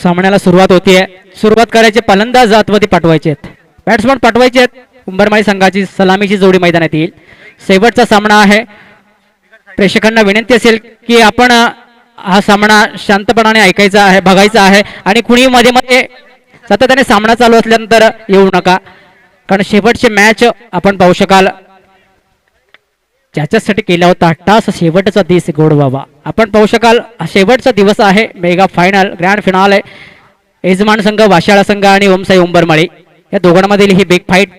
सामन्याला सुरुवात होतीये. सुरुवात करायची, फलंदाज आतमध्ये पाठवायचे आहेत, बॅट्समन पाठवायचे आहेत. उंबरमाळी संघाची सलामीची जोडी मैदानात येईल. शेवटचा सामना आहे. प्रेक्षकांना विनंती असेल की आपण हा सामना शांतपणाने ऐकायचा आहे, बघायचा आहे आणि कुणी मध्ये मध्ये सातत्याने सामना चालू असल्यानंतर येऊ नका, कारण शेवटचे मॅच आपण पाहू शकाल. ज्याच्यासाठी केला होता टास शेवटचा दिवस गोड बाबा, आपण पाहू शकाल शेवटचा दिवस आहे. मेगा फायनल ग्रँड फिनाल आहे. यजमान संघ वाशाळा संघ आणि ओमसाई उंबरमाळी या दोघांमधील ही बिग फाईट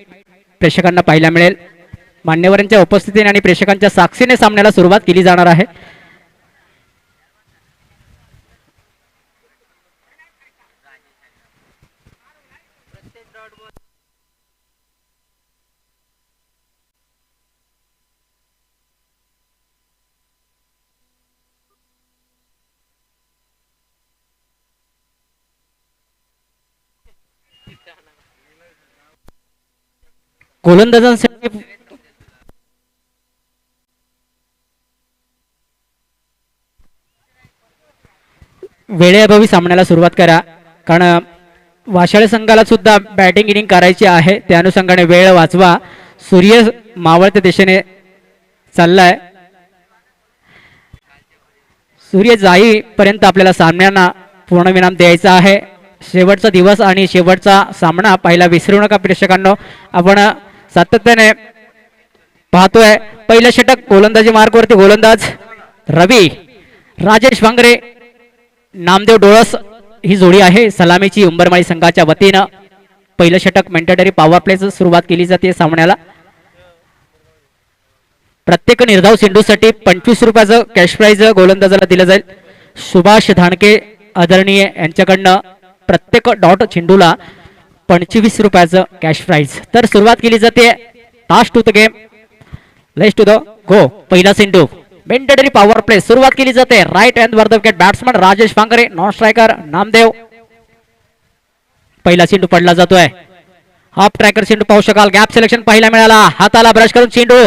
प्रेक्षकांना पाहायला मिळेल. मान्यवरांच्या उपस्थितीने आणि प्रेक्षकांच्या साक्षीने सामन्याला सुरुवात केली जाणार आहे. गोलंदाजांसाठी वेळेअभावी सामन्याला सुरुवात करा, कारण वाशाळे संघाला सुद्धा बॅटिंग इनिंग करायची आहे. त्या अनुषंगाने वेळ वाचवा. सूर्य मावळत्या दिशेने चाललाय. सूर्य जाईपर्यंत आपल्याला सामन्यांना पूर्णविराम द्यायचा आहे. शेवटचा दिवस आणि शेवटचा सामना पाहायला विसरू नका प्रेक्षकांनो. आपण सातत्याने पाहतोय. पहिलं षटक गोलंदाजी मार्कवरती गोलंदाज रवी, राजेश वांगरे, नामदेव डोळस ही जोडी आहे सलामीची उंबरमाळी संघाच्या वतीनं. पहिलं षटक मॅन्डेटरी पॉवर प्लेच सुरुवात केली जाते सामन्याला. प्रत्येक निर्धाव चेंडूसाठी 25 रुपयाचं कॅश प्राइज गोलंदाजाला दिलं जाईल. सुभाष धानके आदरणीय यांच्याकडनं प्रत्येक डॉट चेंडूला 25 रुपयाचं कॅश प्राइज. तर सुरुवात केली जाते. Toss to the game, let's to the go. पहिला चेंडू मॅन्डेटरी पॉवर प्ले सुरुवात केली जाते. राईट हँड वर the wicket batsman Rajesh Wangre, non striker Namdev. पहिला चेंडू पडला जातोय. हाफ ट्रॅकर चेंडू पाहू शकाल. गॅप सिलेक्शन पाहायला मिळाला. हाताला ब्रश करून चेंडू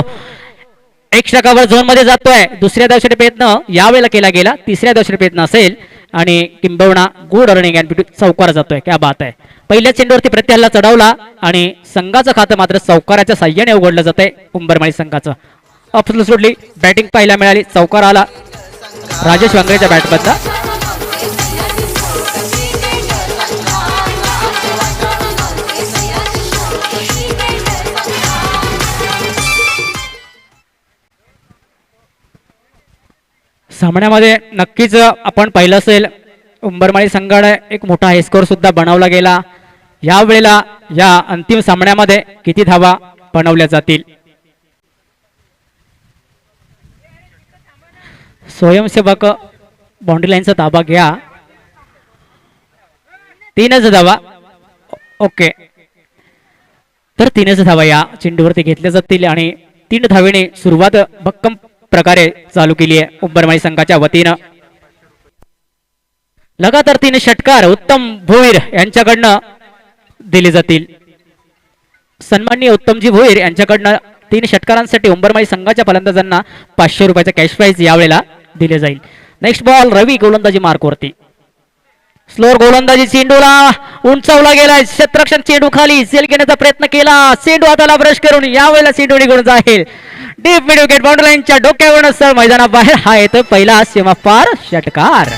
एक षटकावर झोन मध्ये जातोय. दुसऱ्या धावसाठी प्रयत्न यावेळेला केला गेला. तिसऱ्या धावसाठी प्रयत्न असेल आणि किंबहुना गुड रनिंग अँड चौकार जातोय. क्या बात आहे. पहिल्या चेंडूवरती प्रत्यहल्ला चढवला आणि संघाचं खातं मात्र चौकाराच्या साह्याने उघडलं जातंय उंबरमाळी संघाचं. अपसल सोडली, बॅटिंग पाहायला मिळाली. चौकार आला राजेश वांगरेच्या बॅटमधला. सामन्यामध्ये नक्कीच आपण पाहिलं असेल उंबरमाळी संघाने एक मोठा हायस्कोर सुद्धा बनवला गेला. यावेळेला या अंतिम सामन्यामध्ये किती धावा बनवल्या जातील. स्वयंसेवक बाउंड्री लाईनचा ताबा घ्या. 3च धावा. ओके, तर 3च धावा या चेंडूवरती घेतल्या जातील आणि 3 धावेने सुरुवात भक्कम प्रकारे चालू केली आहे उंबरमाळी संघाच्या वतीनं. लगातार 3 षटकार उत्तम भोईर यांच्याकडनं दिले जातील. सन्माननीय उत्तमजी भोईर यांच्याकडनं 3 षटकारांसाठी उंबरमाळी संघाच्या फलंदाजांना 500 रुपयाचा कॅश प्राइज यावेळेला दिले जाईल. नेक्स्ट बॉल रवी गोलंदाजी मार्कवरती. स्लोअर गोलंदाजी चेंडूला उंचावला गेलाय. क्षेत्ररक्षण चेंडू खाली सेल घेण्याचा प्रयत्न केला. चेंडू हाताला ब्रश करून यावेळेला चेंडू निघून जाईल. डीप मिड विकेट बाउंड्री लाईनच्या डोक्यावरून सर मैदानाबाहेर. हा येतो पहिला सीमापार षटकार.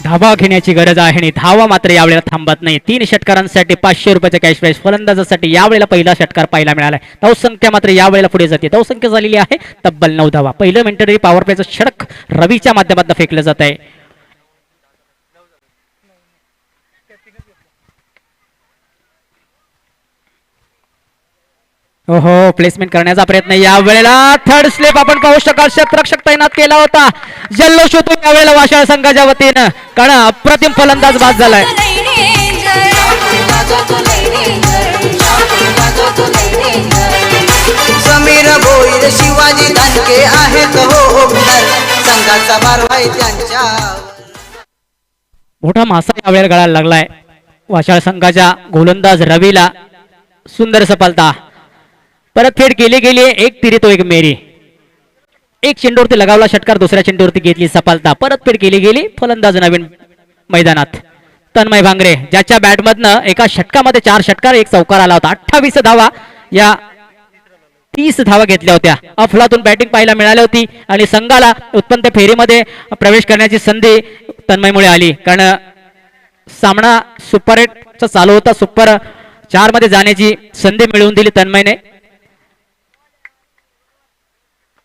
धावा घेण्याची गरज आहे आणि धावा मात्र यावेळेला थांबत नाही. 3 षटकारांसाठी 500 रुपयाचा कॅश प्राइज फलंदाजासाठी यावेळेला पहिला षटकार पाहायला मिळाला. धावसंख्या मात्र यावेळेला पुढे जाते. धावसंख्या झालेली आहे तब्बल 9 धावा. पहिलं मॅन्डेटरी पॉवर प्लेचं षटक रवीच्या माध्यमातून फेकलं जात आहे. ओहो, प्लेसमेंट करण्याचा प्रयत्न यावेळेला. थर्ड स्लिप आपण पाहू शकाल. क्षेत्ररक्षक तैनात केला होता. जल्लोष होतो यावेळेला वाशाळ संघाच्या वतीनं, कारण अप्रतिम फलंदाज बाद झालाय. समीर भोईर, शिवाजी धानके आहेत हो ओपनर. संघाचा भारवाई त्यांच्या. मोठा मासा यावेळेला गळायला लागलाय. वाशाळ संघाच्या गोलंदाज रवीला सुंदर सफलता. परतफेड केली गेली. एक तिरी तो एक मेरी. एक चेंडूवरती लगावला षटकार, दुसऱ्या चेंडूवरती घेतली सफलता. परतफेड केली गेली. फलंदाज नवीन मैदानात तन्मय भांगरे, ज्याच्या बॅटमधनं एका षटकामध्ये 4 षटकार 1 चौकार आला होता. 28 धावा या 30 धावा घेतल्या होत्या. अफलातून बॅटिंग पाहायला मिळाली होती आणि संघाला उत्पन्न फेरीमध्ये प्रवेश करण्याची संधी तन्मयमुळे आली. कारण सामना सुपर 8चा चालू होता. सुपर 4 मध्ये जाण्याची संधी मिळवून दिली तन्मयने.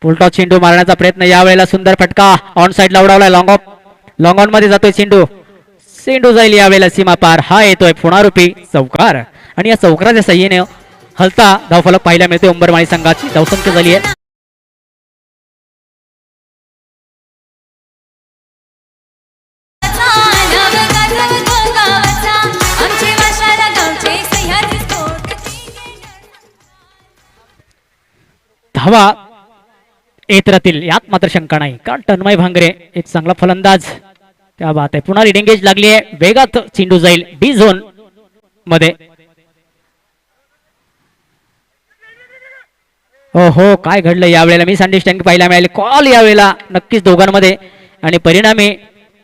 फुलटॉस चेंडू मारण्याचा प्रयत्न, यावेळेला सुंदर फटका ऑन साइडला उडवलाय. लॉंग ऑन मध्ये जातोय चेंडू. चेंडू जाईल यावेळेला सीमा पार. हा येतोय पुणारूपी चौकार आणि या चौकाराच्या साह्याने हलता धावफलक पाहायला मिळते. उंबरमाळी संघाची धावसंख्या झाली आहे. धावा येत राहतील यात मात्र शंका नाही, कारण तन्मय भांगरे एक चांगला फलंदाज. त्या बात आहे. पुन्हा लिडिंग एज लागली आहे. वेगात चेंडू जाईल डी झोन मध्ये. हो काय घडलं यावेळेला, मिस अंडरस्टँडिंग पाहायला मिळाली. कॉल यावेळेला नक्कीच दोघांमध्ये आणि परिणामी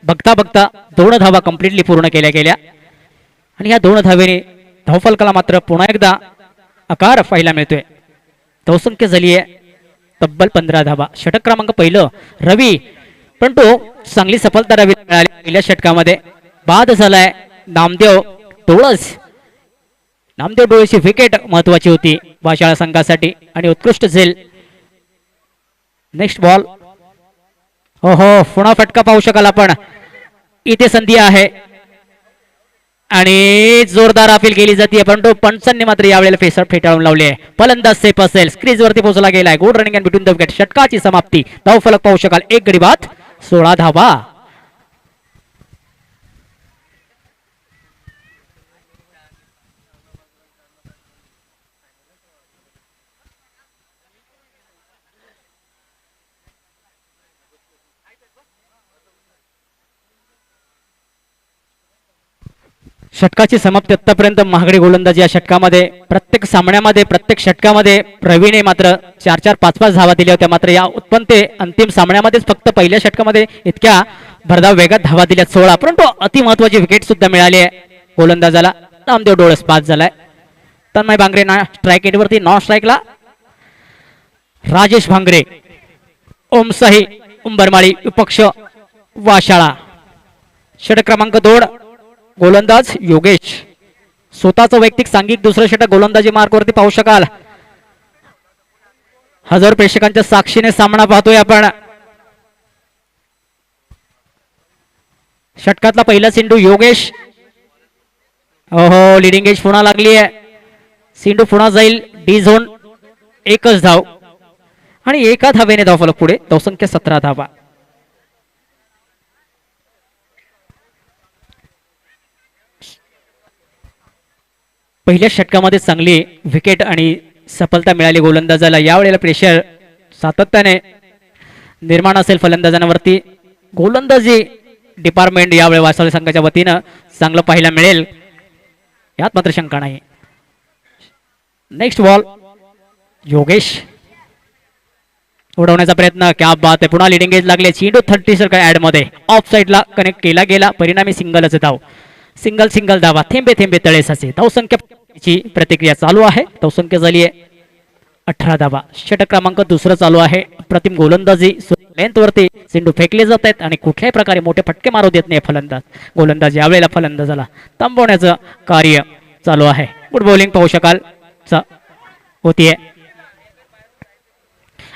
बघता बघता 2 धावा कंप्लिटली पूर्ण केल्या गेल्या आणि या 2 धावेने धावफलकाला मात्र पुन्हा एकदा आकार पाहायला मिळतोय. धावसंख्या झाली आहे तब्बल 15 धावा. षटक क्रमांक पहिलं रवी, पण तो चांगली सफलता रवी मिळाली पहिल्या षटकामध्ये. बाद झालाय नामदेव डोळस. नामदेव डोळेची विकेट महत्वाची होती वाशाळा संघासाठी आणि उत्कृष्ट झेल. Next ball. हो पुन्हा फटका पाहू शकाल आपण. इथे संधी आहे आणि जोरदार अपील केली जाते, परंतु पंचांनी मात्र यावेळेला फेसर फेटाळून लावले आहे. फलंदाज सेफ असेल. स्क्रीज वरती पोहोचला गेलाय. Good running and between the wicket. षटकाची समाप्ती. धावफलक पाहू शकाल. 1 गडी बाद 16 धावा. षटकाची समाप्ती आतापर्यंत महागडी गोलंदाजी या षटकामध्ये. प्रत्येक सामन्यामध्ये प्रत्येक षटकामध्ये रवीने मात्र 4-4 5-5 धावा दिल्या होत्या. मात्र या उत्पन्न अंतिम सामन्यामध्येच फक्त पहिल्या षटकामध्ये इतक्या भरधाव वेगात धावा दिल्या 16. परंतु अति महत्वाची विकेट सुद्धा मिळाली आहे गोलंदाजाला. नामदेव डोळस बाद झालाय. तन्मय भांगरे स्ट्राईक एटवरती. नॉन स्ट्राईकला राजेश भांगरे. ओमसाही उंबरमाळी विपक्ष वाशाळा. षटक क्रमांक 2 गोलंदाज योगेश. स्वतःचं वैयक्तिक सांघिक दुसरं षटक गोलंदाजी मार्कवरती पाहू शकाल. 1000 प्रेक्षकांच्या साक्षीने सामना पाहतोय आपण. षटकातला पहिला चेंडू योगेश. हो लिडिंग एज पुन्हा लागली आहे. चेंडू पुन्हा जाईल डी झोन. 1च धाव आणि 1 धावेने धावफलक पुढे. धावसंख्या 17 धावा. पहिल्या षटकामध्ये चांगली विकेट आणि सफलता मिळाली गोलंदाजाला. यावेळेला प्रेशर सातत्याने निर्माण असेल फलंदाजांवरती. गोलंदाजी डिपार्टमेंट यावेळी वासाळी संघाच्या वतीनं चांगलं पाहायला मिळेल यात मात्र शंका नाही. Next ball. योगेश उडवण्याचा प्रयत्न. क्या बात आहे. पुन्हा लिडिंग एज लागले. चेंडू 30 सर्कल ऍड मध्ये ऑफ साइडला कनेक्ट केला गेला. परिणामी सिंगलच धाव. सिंगल धावा. थेंबे थेंबे तळे साचे. धावसंख्येची प्रतिक्रिया चालू आहे. धावसंख्या झाली आहे 18 धावा. षटक क्रमांक 2 चालू आहे. प्रतिम गोलंदाजी लेंथ वरती चेंडू फेकले जात आहेत आणि कुठल्याही प्रकारे मोठे फटके मारू देत नाही फलंदाज. गोलंदाज यावेळेला फलंदाजाला थांबवण्याचं कार्य चालू आहे. गुड बॉलिंग पाहू शकाल होतीये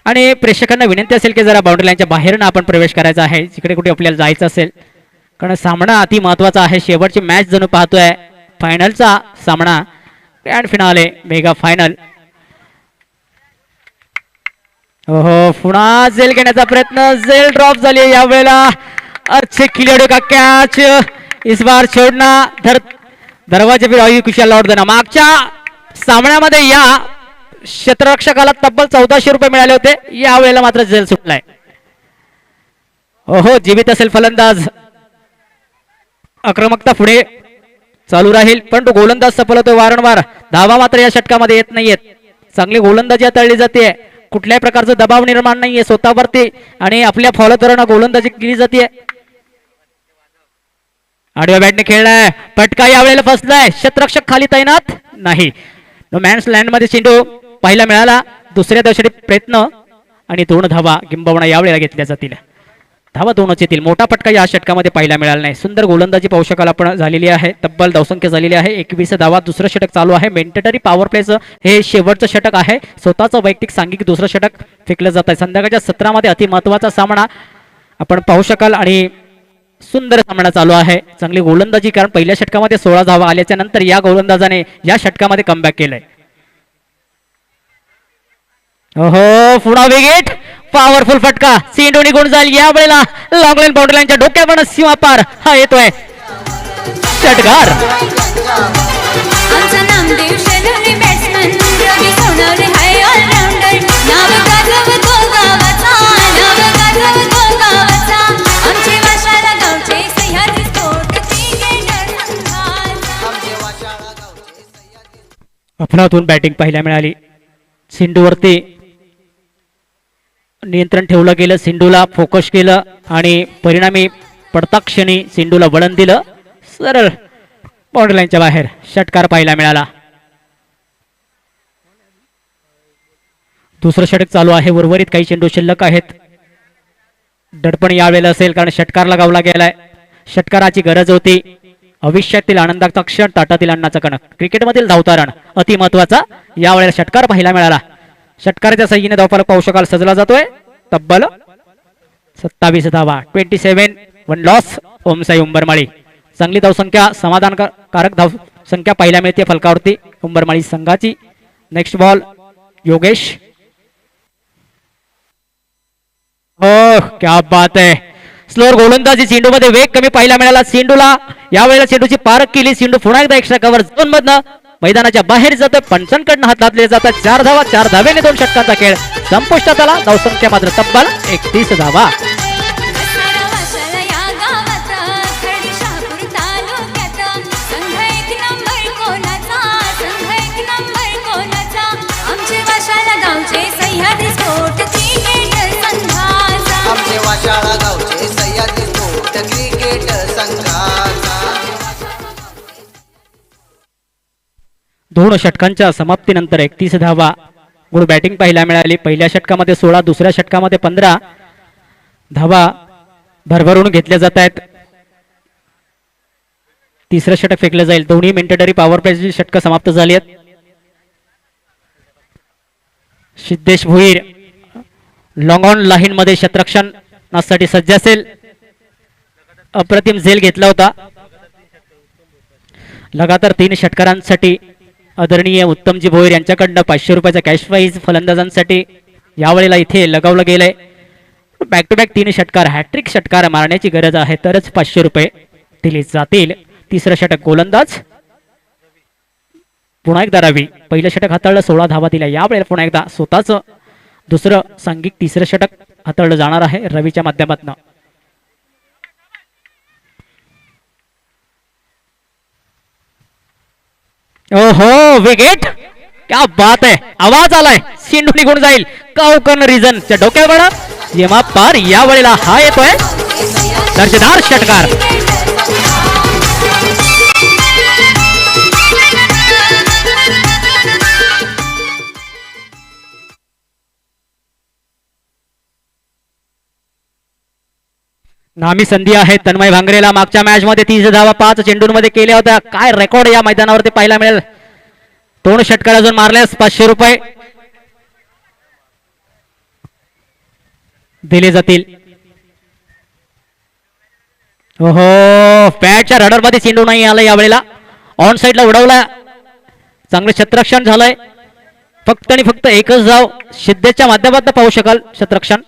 आणि प्रेक्षकांना विनंती असेल की जरा बाउंड्री लाईनच्या बाहेरनं आपण प्रवेश करायचा आहे जिकडे कुठे आपल्याला जायचं असेल, कारण सामना अति महत्वाचा आहे. शेवटची मॅच जणू पाहतोय. फायनलचा सामना, ग्रँड फिनाले, मेगा फायनल. हो पुन्हा जेल घेण्याचा प्रयत्न. जेल ड्रॉप झाली यावेळेला. अच्छे खिलाड़ी का कॅच. इस बार छोड़ना दरवाजे पे आई कुशाल लौट देना. मागच्या सामन्यामध्ये या क्षेत्ररक्षकाला तब्बल 1400 रुपये मिळाले होते. यावेळेला मात्र जेल सुटलाय. हो जीवित असेल फलंदाज. आक्रमकता पुढे चालू राहील, परंतु गोलंदाज सफल होतोय वारंवार. धावा मात्र या षटकामध्ये येत नाहीयेत. चांगली गोलंदाजी हाताळली जाते, कुठल्याही प्रकारचा दबाव निर्माण नाहीये स्वतःवरती आणि आपल्या फॉलोतरांना गोलंदाजी केली जाते. आडव्या बॅटने खेळलाय, फटका यावेळेला फसलाय. क्षेत्ररक्षक खाली तैनात नाही. नो मॅन्स लँड मध्ये चेंडू पहिला मिळाला. दुसऱ्या दशेत प्रयत्न आणि 2 धावा किंबहुना यावेळेला घेतल्या जातील. धावा 2च येतील. मोठा फटका या षटकामध्ये पाहायला मिळाला नाही. सुंदर गोलंदाजी पाहू शकाल आपण झालेली आहे. तब्बल धावसंख्या झालेली आहे 21 धावा. दुसरं षटक चालू आहे. मेंटेटरी पॉवर प्लेचं हे शेवटचं षटक आहे. स्वतःचं वैयक्तिक सांघिक दुसरं षटक फेकलं जात आहे. संध्याकाळच्या सत्रामध्ये अति महत्वाचा सामना आपण पाहू शकाल आणि सुंदर सामना चालू आहे. चांगली गोलंदाजी, कारण पहिल्या षटकामध्ये 16 धावा आल्याच्या नंतर या गोलंदाजाने या षटकामध्ये कमबॅक केलंय. ओहो, पुन्हा विकेट. पॉवरफुल फटका, चेंडू निघून जाईल. या वेळेला लॉंग लाईन बाउंड्री लाईनच्या डोक्यावर सीमा पार हा येतोय षटकार. आमचं नामदेव शेलारी बॅट्समन रवी सोनवणे हाय ऑलराऊंडर. नाव गाजवतो गावाचा, नाव गाजवतो गावाचा. आमचे वाशाळा गावचे सह्याद्री स्पोर्ट क्रिकेटर संघाचा. अफलातून बॅटिंग पाहायला मिळाली. सिंधूवरती नियंत्रण ठेवलं गेलं, सिंधूला फोकस केलं आणि परिणामी पडता क्षणी सिंधूला वळण दिलं. सरळ बाउंड्री लाईनच्या बाहेर षटकार पाहायला मिळाला. दुसरं षटक चालू आहे. उर्वरित काही चेंडू शिल्लक आहेत. दडपण यावेळेला असेल, कारण षटकारला गावला गेलाय. षटकाराची गरज होती. भविष्यातील आनंदाचा क्षण, ताटातील अन्नाचा कणक. क्रिकेटमधील धावतारण अति महत्वाचा. यावेळेला षटकार पाहायला मिळाला. षटकाराच्या सहाय्याने धावफलक पाहू शकाल सजला जातोय. तब्बल 27 धावा. 27 1 लॉस. ओमसाई उंबरमाळी. चांगली धावसंख्या, समाधानकारक धावसंख्या पाहायला मिळते फलकावरती उंबरमाळी संघाची. Next ball Yogesh. हो, क्या बात आहे. स्लोअर गोलंदाजी, चेंडू मध्ये वेग कमी पाहायला मिळाला. चेंडूला यावेळेला चेंडूची पारख केली. चेंडू पुन्हा एकदा एक्स्ट्रा कव्हर झोन मधनं मैदानाच्या बाहेर जातोय. पंचांकडनं हात लादले जातात. 4 धावा. 4 धावेने 2 षटकांचा खेळ संपुष्टात आला. धावसंख्या मात्र तब्बल 31 धावा. बसारा वाशाळा या गावात, खर्डी शहापूर तालुक्यात. संघ एक नंबर कोणाचा, संघ एक नंबर कोणाचा. आमचे वाशाळा गावचे सह्याद्री स्पोर्ट क्रिकेटर संघाचा. आमचे वाशाळा गावचे सह्याद्री स्पोर्ट क्रिकेटर संघाचा. 2 षटकांच्या समाप्तीनंतर 31 धावा. गुड बॅटिंग पाहायला मिळाली. पहिल्या षटकामध्ये 16, दुसऱ्या षटकामध्ये 15 धावा भरभरून घेतल्या जात आहेत. तिसरं षटक फेकलं जाईल. दोन्ही मेंटेटरी पॉवर प्लेची षटकं समाप्त झाली आहेत. Siddhesh Bhoir long on line मध्ये क्षेत्ररक्षणासाठी सज्ज असेल. अप्रतिम झेल घेतला होता. लगातार 3 षटकारांसाठी आदरणीय उत्तमजी भोईर यांच्याकडनं 500 रुपयाचा कॅश प्राईज फलंदाजांसाठी यावेळेला इथे लगावलं गेलंय. बॅक टू बॅक 3 षटकार, हॅट्रिक षटकार मारण्याची गरज आहे तरच 500 रुपये दिले जातील. तिसरं षटक गोलंदाज पुन्हा एकदा रवी. पहिलं षटक हाताळलं, 16 धावा दिल्या. यावेळेला पुन्हा एकदा स्वतःच दुसरं सांघिक तिसरं षटक हाताळलं जाणार आहे रवीच्या माध्यमातून. ओहो, विकेट. क्या बात आहे. आवाज आलाय. चेंडू निघून जाईल. काउकन रिजनच्या डोक्यावर सीमा पार. यावेळेला हा येतोय दर्जेदार षटकार. नामी संधी आहे तन्मय भांगरेला. मागच्या मॅच मध्ये 30 धावा 5 चेंडूंमध्ये केल्या होत्या. काय रेकॉर्ड या मैदानावरती पाहायला मिळेल. 2 षटकार अजून मारल्यास 500 रुपये दिले जातील. ओहो, पॅटच्या रडर मध्ये चेंडू नाही आला. यावेळेला ऑन साइडला उडवला. चांगलं क्षेत्ररक्षण झालंय. फक्त आणि फक्त एकच धाव सिद्धेच्या माध्यमातून पाहू शकाल क्षेत्ररक्षण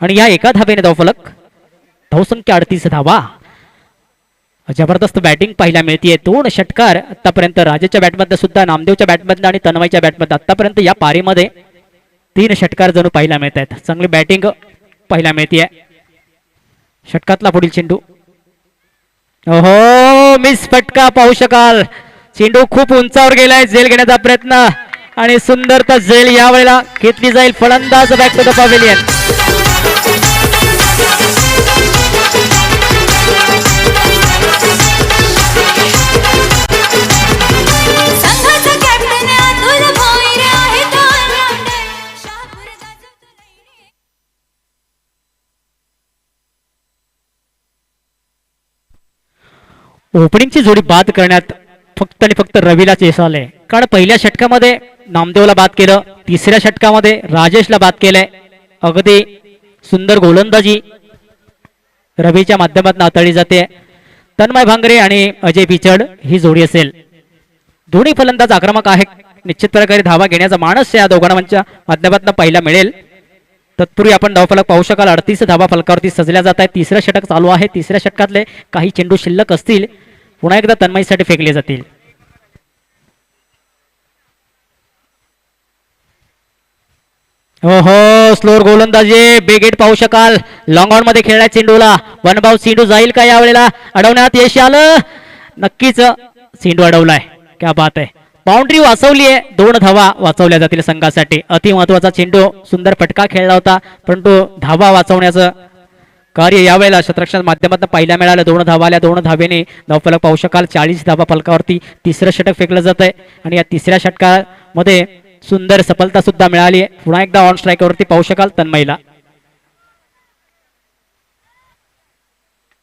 आणि या एका धावेने धावफलक. धावसंख्या 38 धावा. जबरदस्त बॅटिंग पाहायला मिळतीये. 2 षटकार आतापर्यंत राजेच्या बॅटमधनं सुद्धा, नामदेवच्या बॅटमधनं आणि तन्मयच्या बॅटमधनं आतापर्यंत या पारीमध्ये 3 षटकार जणू पाहायला मिळत आहेत. चांगली बॅटिंग पाहायला मिळतीये. षटकातला पुढील चेंडू हो मिस फटका पाहू शकाल. चेंडू खूप उंचावर गेलाय. झेल घेण्याचा प्रयत्न आणि सुंदर तर झेल यावेळेला घेतली जाईल. फलंदाज बॅक टू द पॅव्हिलियन. संघाचा कॅप्टन अतुल भोईर आहे तो ऑलराऊंडर. शहापूर गाजवतो लयरे. ओपनिंगची जोडी बाद करण्यात फक्त आणि फक्त रवीलाच यश आले. कारण पहिल्या षटकामध्ये नामदेवला बाद केलं. तिसऱ्या षटकामध्ये राजेशला बाद केलंय. अगदी सुंदर गोलंदाजी रवीच्या माध्यमातून हाताळली जाते. तन्मय भांगरे आणि अजय पिचड ही जोडी असेल. दोन्ही फलंदाज आक्रमक आहेत. निश्चित प्रकारे धावा घेण्याचा मानस या दोघांच्या माध्यमातून पहिला मिळेल. तत्पूर्वी आपण धावफलक पाहू शकाल. 38 धावा फलकावरती सजल्या जात आहेत. तिसरं षटक चालू आहे. तिसऱ्या षटकातले काही चेंडू शिल्लक असतील. पुन्हा एकदा तन्मयसाठी फेकले जातील. हो हो स्लोअर गोलंदाजी. बिग हिट पाहू शकाल. लॉंग ऑन मध्ये खेळल्या चेंडूला वन बाउंस. चेंडू जाईल का यावेळेला? अडवण्यात यश आलं. नक्कीच चेंडू अडवलाय. क्या बात आहे. बाउंड्री वाचवली आहे. 2 धावा वाचवल्या जातील संघासाठी. अति महत्वाचा चेंडू. सुंदर फटका खेळला होता परंतु धावा वाचवण्याचं कार्य यावेळेला शतरक्षण माध्यमातून पाहायला मिळालं. 2 धावा आल्या. 2 धावेने धावफलक पाहू शकाल. 40 धावा फलकावरती तिसरं षटक फेकलं जात आहे आणि या तिसऱ्या षटकामध्ये सुंदर सफलता सुद्धा मिळाली आहे. पुन्हा एकदा ऑन स्ट्राईकवरती पाहू शकाल तन्मयला.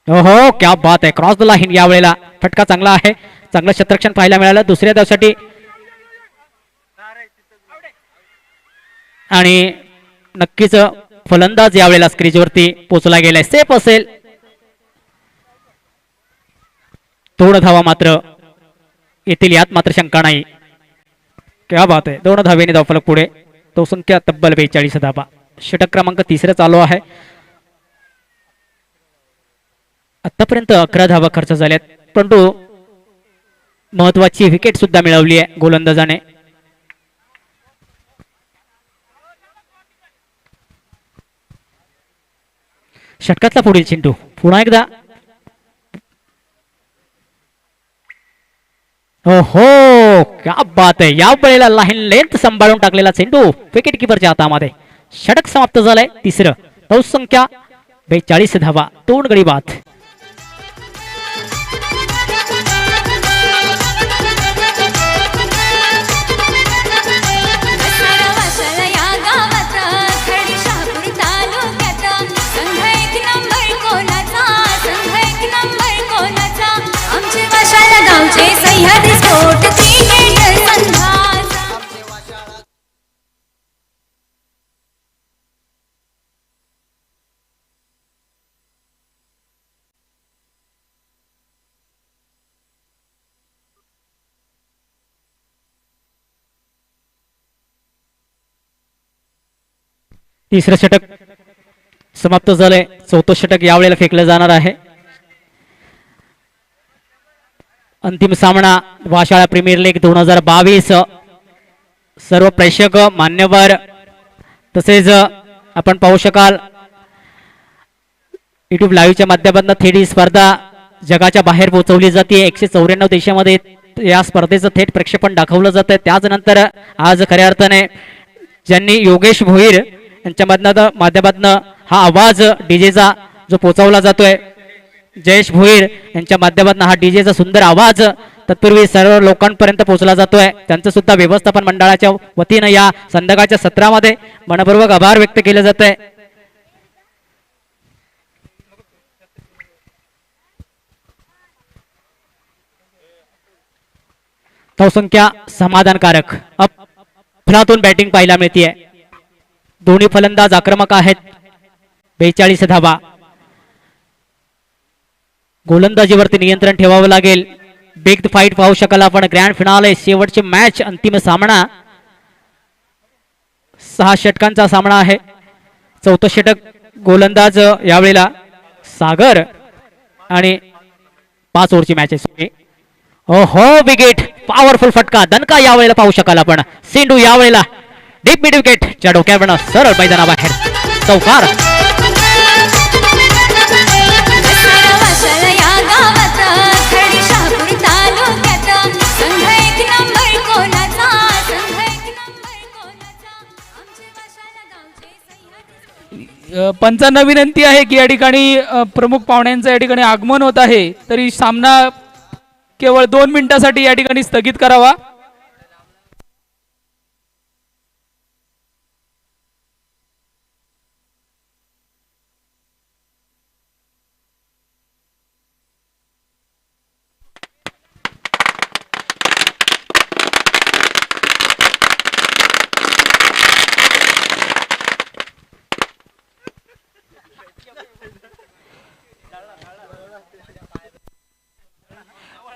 हो क्या बात आहे. क्रॉस द लाईन यावेळेला फटका चांगला आहे. चांगलं शतरक्षण पाहायला मिळालं दुसऱ्या धावसाठी आणि नक्कीच फलंदाज यावेळेला स्क्रीजवरती पोहोचला गेलाय. सेफ असेल. 2 धावा मात्र येथील यात मात्र शंका नाही. क्या बात आहे. 2 धावेने धावफलक पुढे. तो संख्या तब्बल 42 धावा. षटक क्रमांक 3 चालू आहे. आतापर्यंत 11 धावा खर्च झाल्यात परंतु महत्वाची विकेट सुद्धा मिळवली आहे गोलंदाजाने. षटकातला पुढील चेंडू पुन्हा एकदा. हो क्या बात आहे. या वेळेला लाईन लेंथ सांभाळून टाकलेला चेंडू विकेट किपरच्या हातामध्ये. षटक समाप्त झालंय. तिसरं. धाव संख्या 42 धावा. 2 गडी बाद. दसरा वाशाला या गावात खडी शहापूर तालुक्यात संघ एक नंबर कोणाचा. संघ एक नंबर कोणाचा. आमचे वाशाला गावचे सह्याद्री स्पोर्ट क्रिकेट संघाचा. तिसरं षटक समाप्त झालंय. 4थं षटक यावेळेला फेकलं जाणार आहे. अंतिम सामना वाशाळा प्रीमियर लीग 2022. सर्व प्रेक्षक मान्यवर तसेच आपण पाहू शकाल युट्यूब लाईव्हच्या माध्यमातून थेट ही स्पर्धा जगाच्या बाहेर पोहोचवली जाते. 194 देशामध्ये या स्पर्धेचं थेट प्रक्षेपण दाखवलं जातं. त्याच नंतर आज खऱ्या अर्थाने ज्यांनी योगेश भोईर यांच्या माध्यमातून हा आवाज डीजेचा जो पोहोचवला जातोय. जयेश भोईर यांच्या माध्यमातून हा डीजेचा सुंदर आवाज तत्पूर्वी सर्व लोकांपर्यंत पोहोचला जातोय. त्यांचं सुद्धा व्यवस्थापन मंडळाच्या वतीनं या संध्याकाळच्या सत्रामध्ये मनपूर्वक आभार व्यक्त केले जात आहे. धावसंख्या समाधानकारक. अफलातून बॅटिंग पाहायला मिळते. दोन्ही फलंदाज आक्रमक आहेत. 42 धावा. गोलंदाजीवरती नियंत्रण ठेवावं लागेल. बिग फाईट पाहू शकाल आपण. ग्रँड फिनाले शेवटची मॅच अंतिम सामना. 6 षटकांचा सामना आहे. 4थं षटक गोलंदाज यावेळेला सागर आणि 5 ओव्हरची मॅच आहे. हो विकेट. पॉवरफुल फटका दणका यावेळेला पाहू शकाल आपण. सेंडू यावेळेला डीप मिड विकेट च्या डोक्यावरनं सरळ मैदानाबाहेर. चौकार. दसरा वाशाला या गावात पंचांना विनंती आहे की या ठिकाणी प्रमुख पाहुण्यांचं या ठिकाणी आगमन होत आहे, तरी सामना केवळ 2 मिनिटासाठी या ठिकाणी स्थगित करावा.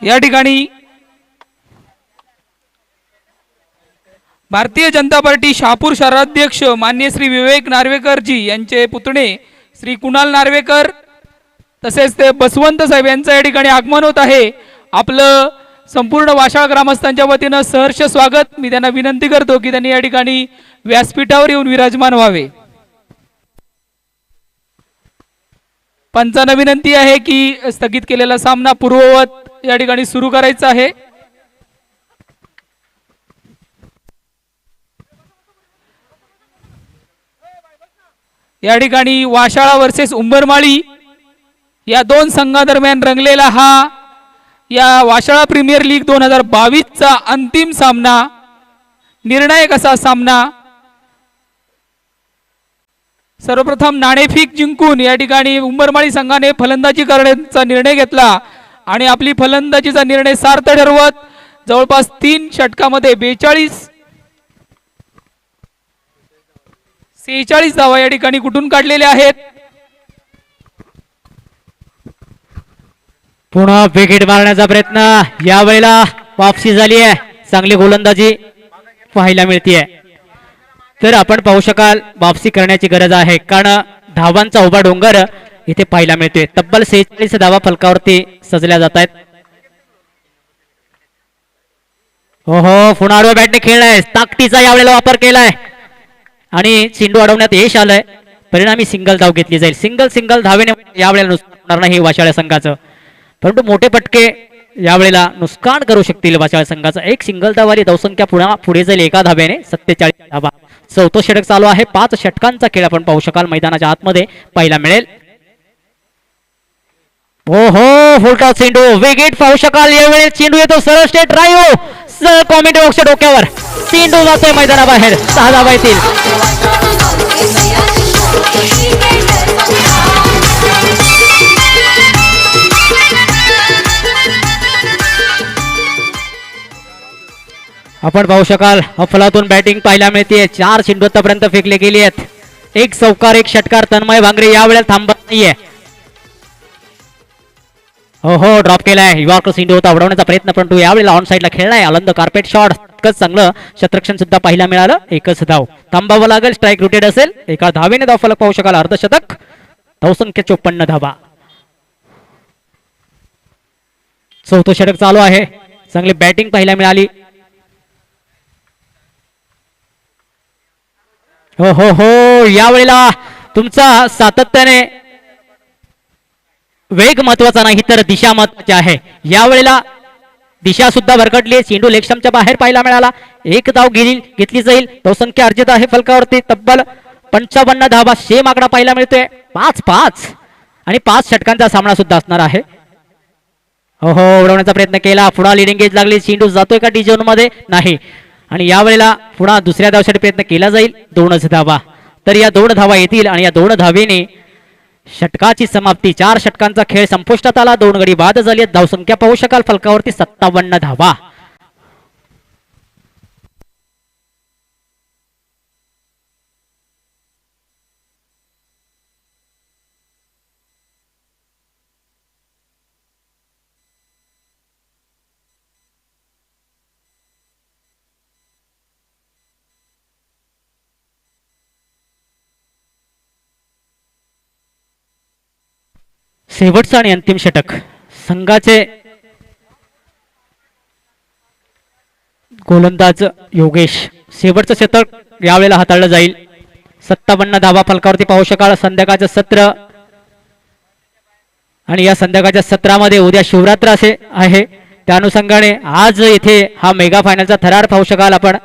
या ठिकाणी भारतीय जनता पार्टी शहापूर शहराध्यक्ष मान्य श्री विवेक नार्वेकर जी यांचे पुतणे श्री कुणाल नार्वेकर तसेच ते बसवंत साहेब यांचं या ठिकाणी आगमन होत आहे. आपलं संपूर्ण वाशाळ ग्रामस्थांच्या वतीनं सहर्ष स्वागत. मी त्यांना विनंती करतो की त्यांनी या ठिकाणी व्यासपीठावर येऊन विराजमान व्हावे. पंचांना विनंती आहे की स्थगित केलेला सामना पूर्ववत या ठिकाणी सुरू करायचा आहे. या ठिकाणी वाशाळा वर्सेस उंबरमाळी या 2 संघादरम्यान रंगलेला हा या वाशाळा प्रीमियर लीग 2022 चा अंतिम सामना, निर्णायक असा सामना. सर्वप्रथम नाणेफेक जिंकून या ठिकाणी उंबरमाळी संघाने फलंदाजी करण्याचा निर्णय घेतला आणि आपली फलंदाजीचा निर्णय सार्थ ठरवत जवळपास 3 षटकामध्ये 46 धावा या ठिकाणी कुठून काढलेल्या आहेत. पुन्हा विकेट मारण्याचा प्रयत्न, यावेळेला वापसी झाली आहे. चांगली गोलंदाजी पाहायला मिळते. तर आपण पाहू शकाल वापसी करण्याची गरज आहे, कारण धावांचा उभा डोंगर इथे पाहायला मिळतोय. तब्बल 46 धावा फलकावरती सजल्या जात आहेत. हो पुन्हा आडव्या बॅटने खेळलाय, ताकदीचा यावेळेला वापर केलाय आणि चेंडू अडवण्यात यश आलंय. परिणामी सिंगल धाव घेतली जाईल. सिंगल धावेने यावेळेला नुकसान होणार नाही वाशाळ्या संघाचं, परंतु मोठे पटके यावेळेला नुकसान करू शकतील वाशाळ्या संघाचं. एक सिंगल धावाली धावसंख्या पुढे जाईल 1 धाब्याने. 47 धावा. 4थं षटक चालू आहे. 5 षटकांचा खेळ आपण पाहू शकाल मैदानाच्या आतमध्ये पाहायला मिळेल. हो फुलटॉस चेंडू, विकेट पाहू शकाल. यावेळी चेंडू येतो सरळ स्ट्रेट ड्राईव्ह, कॉमेंट्री बॉक्सच्या डोक्यावर चेंडू जातोय मैदानाबाहेर. 6 धावा येतील. आपण पाहू शकाल अफलातून बॅटिंग पाहायला मिळते. 4 चेंडू आतापर्यंत फेकले गेले आहेत. 1 चौकार 1 षटकार. तन्मय भांगरे यावेळेला थांबत नाहीये. हो ड्रॉप केलाय. यॉर्कर चेंडू होता उडवण्याचा प्रयत्न, परंतु यावेळेला ऑन साईडला खेळलाय. आनंद कार्पेट शॉट, चांगलं शतरक्षण सुद्धा पाहायला मिळालं. 1च धाव. थांबावं लागेल, स्ट्राईक रुटेड असेल. 1 धावेने धाव फलक पाहू शकाल. अर्धशतक. धावसंख्या 54 धावा. 4थं षटक चालू आहे. चांगली बॅटिंग पाहायला मिळाली. हो यावेळेला तुमचा सातत्याने वेग महत्वाचा नाही तर दिशा महत्वाची आहे. यावेळेला दिशा सुद्धा भरकटली. चेंडू लेगस्टंपच्या बाहेर पाहायला मिळाला. 1 धाव घेतली जाईल. धावसंख्या अर्जित आहे फलकावरती. तब्बल 55 धावा. सेम आकडा पाहायला मिळतोय. 5-5 आणि 5 षटकांचा सामना सुद्धा असणार आहे. हो उडवण्याचा प्रयत्न केला. पुन्हा लिडिंग एज लागली. चेंडू जातोय का डी झोन मध्ये? नाही. आणि यावेळेला पुन्हा दुसऱ्या धावसाठी प्रयत्न केला जाईल. 2च धावा. तर या 2 धावा येतील आणि या 2 धावेने षटकाची समाप्ती. 4 षटकांचा खेळ संपुष्टात आला. 2 गडी बाद झाली. धावसंख्या पाहू शकाल फलकावरती 57 धावा. शेवटचं आणि अंतिम षटक. संघाचे गोलंदाज योगेश शेवटचं षटक यावेळेला हाताळलं जाईल. 57 धावा फलकावरती पाहू शकाल. संध्याकाळचं सत्र आणि या संध्याकाळच्या सत्रामध्ये उद्या शिवरात्र असे आहे. त्या अनुषंगाने आज येथे हा मेगा फायनलचा थरार पाहू शकाल आपण.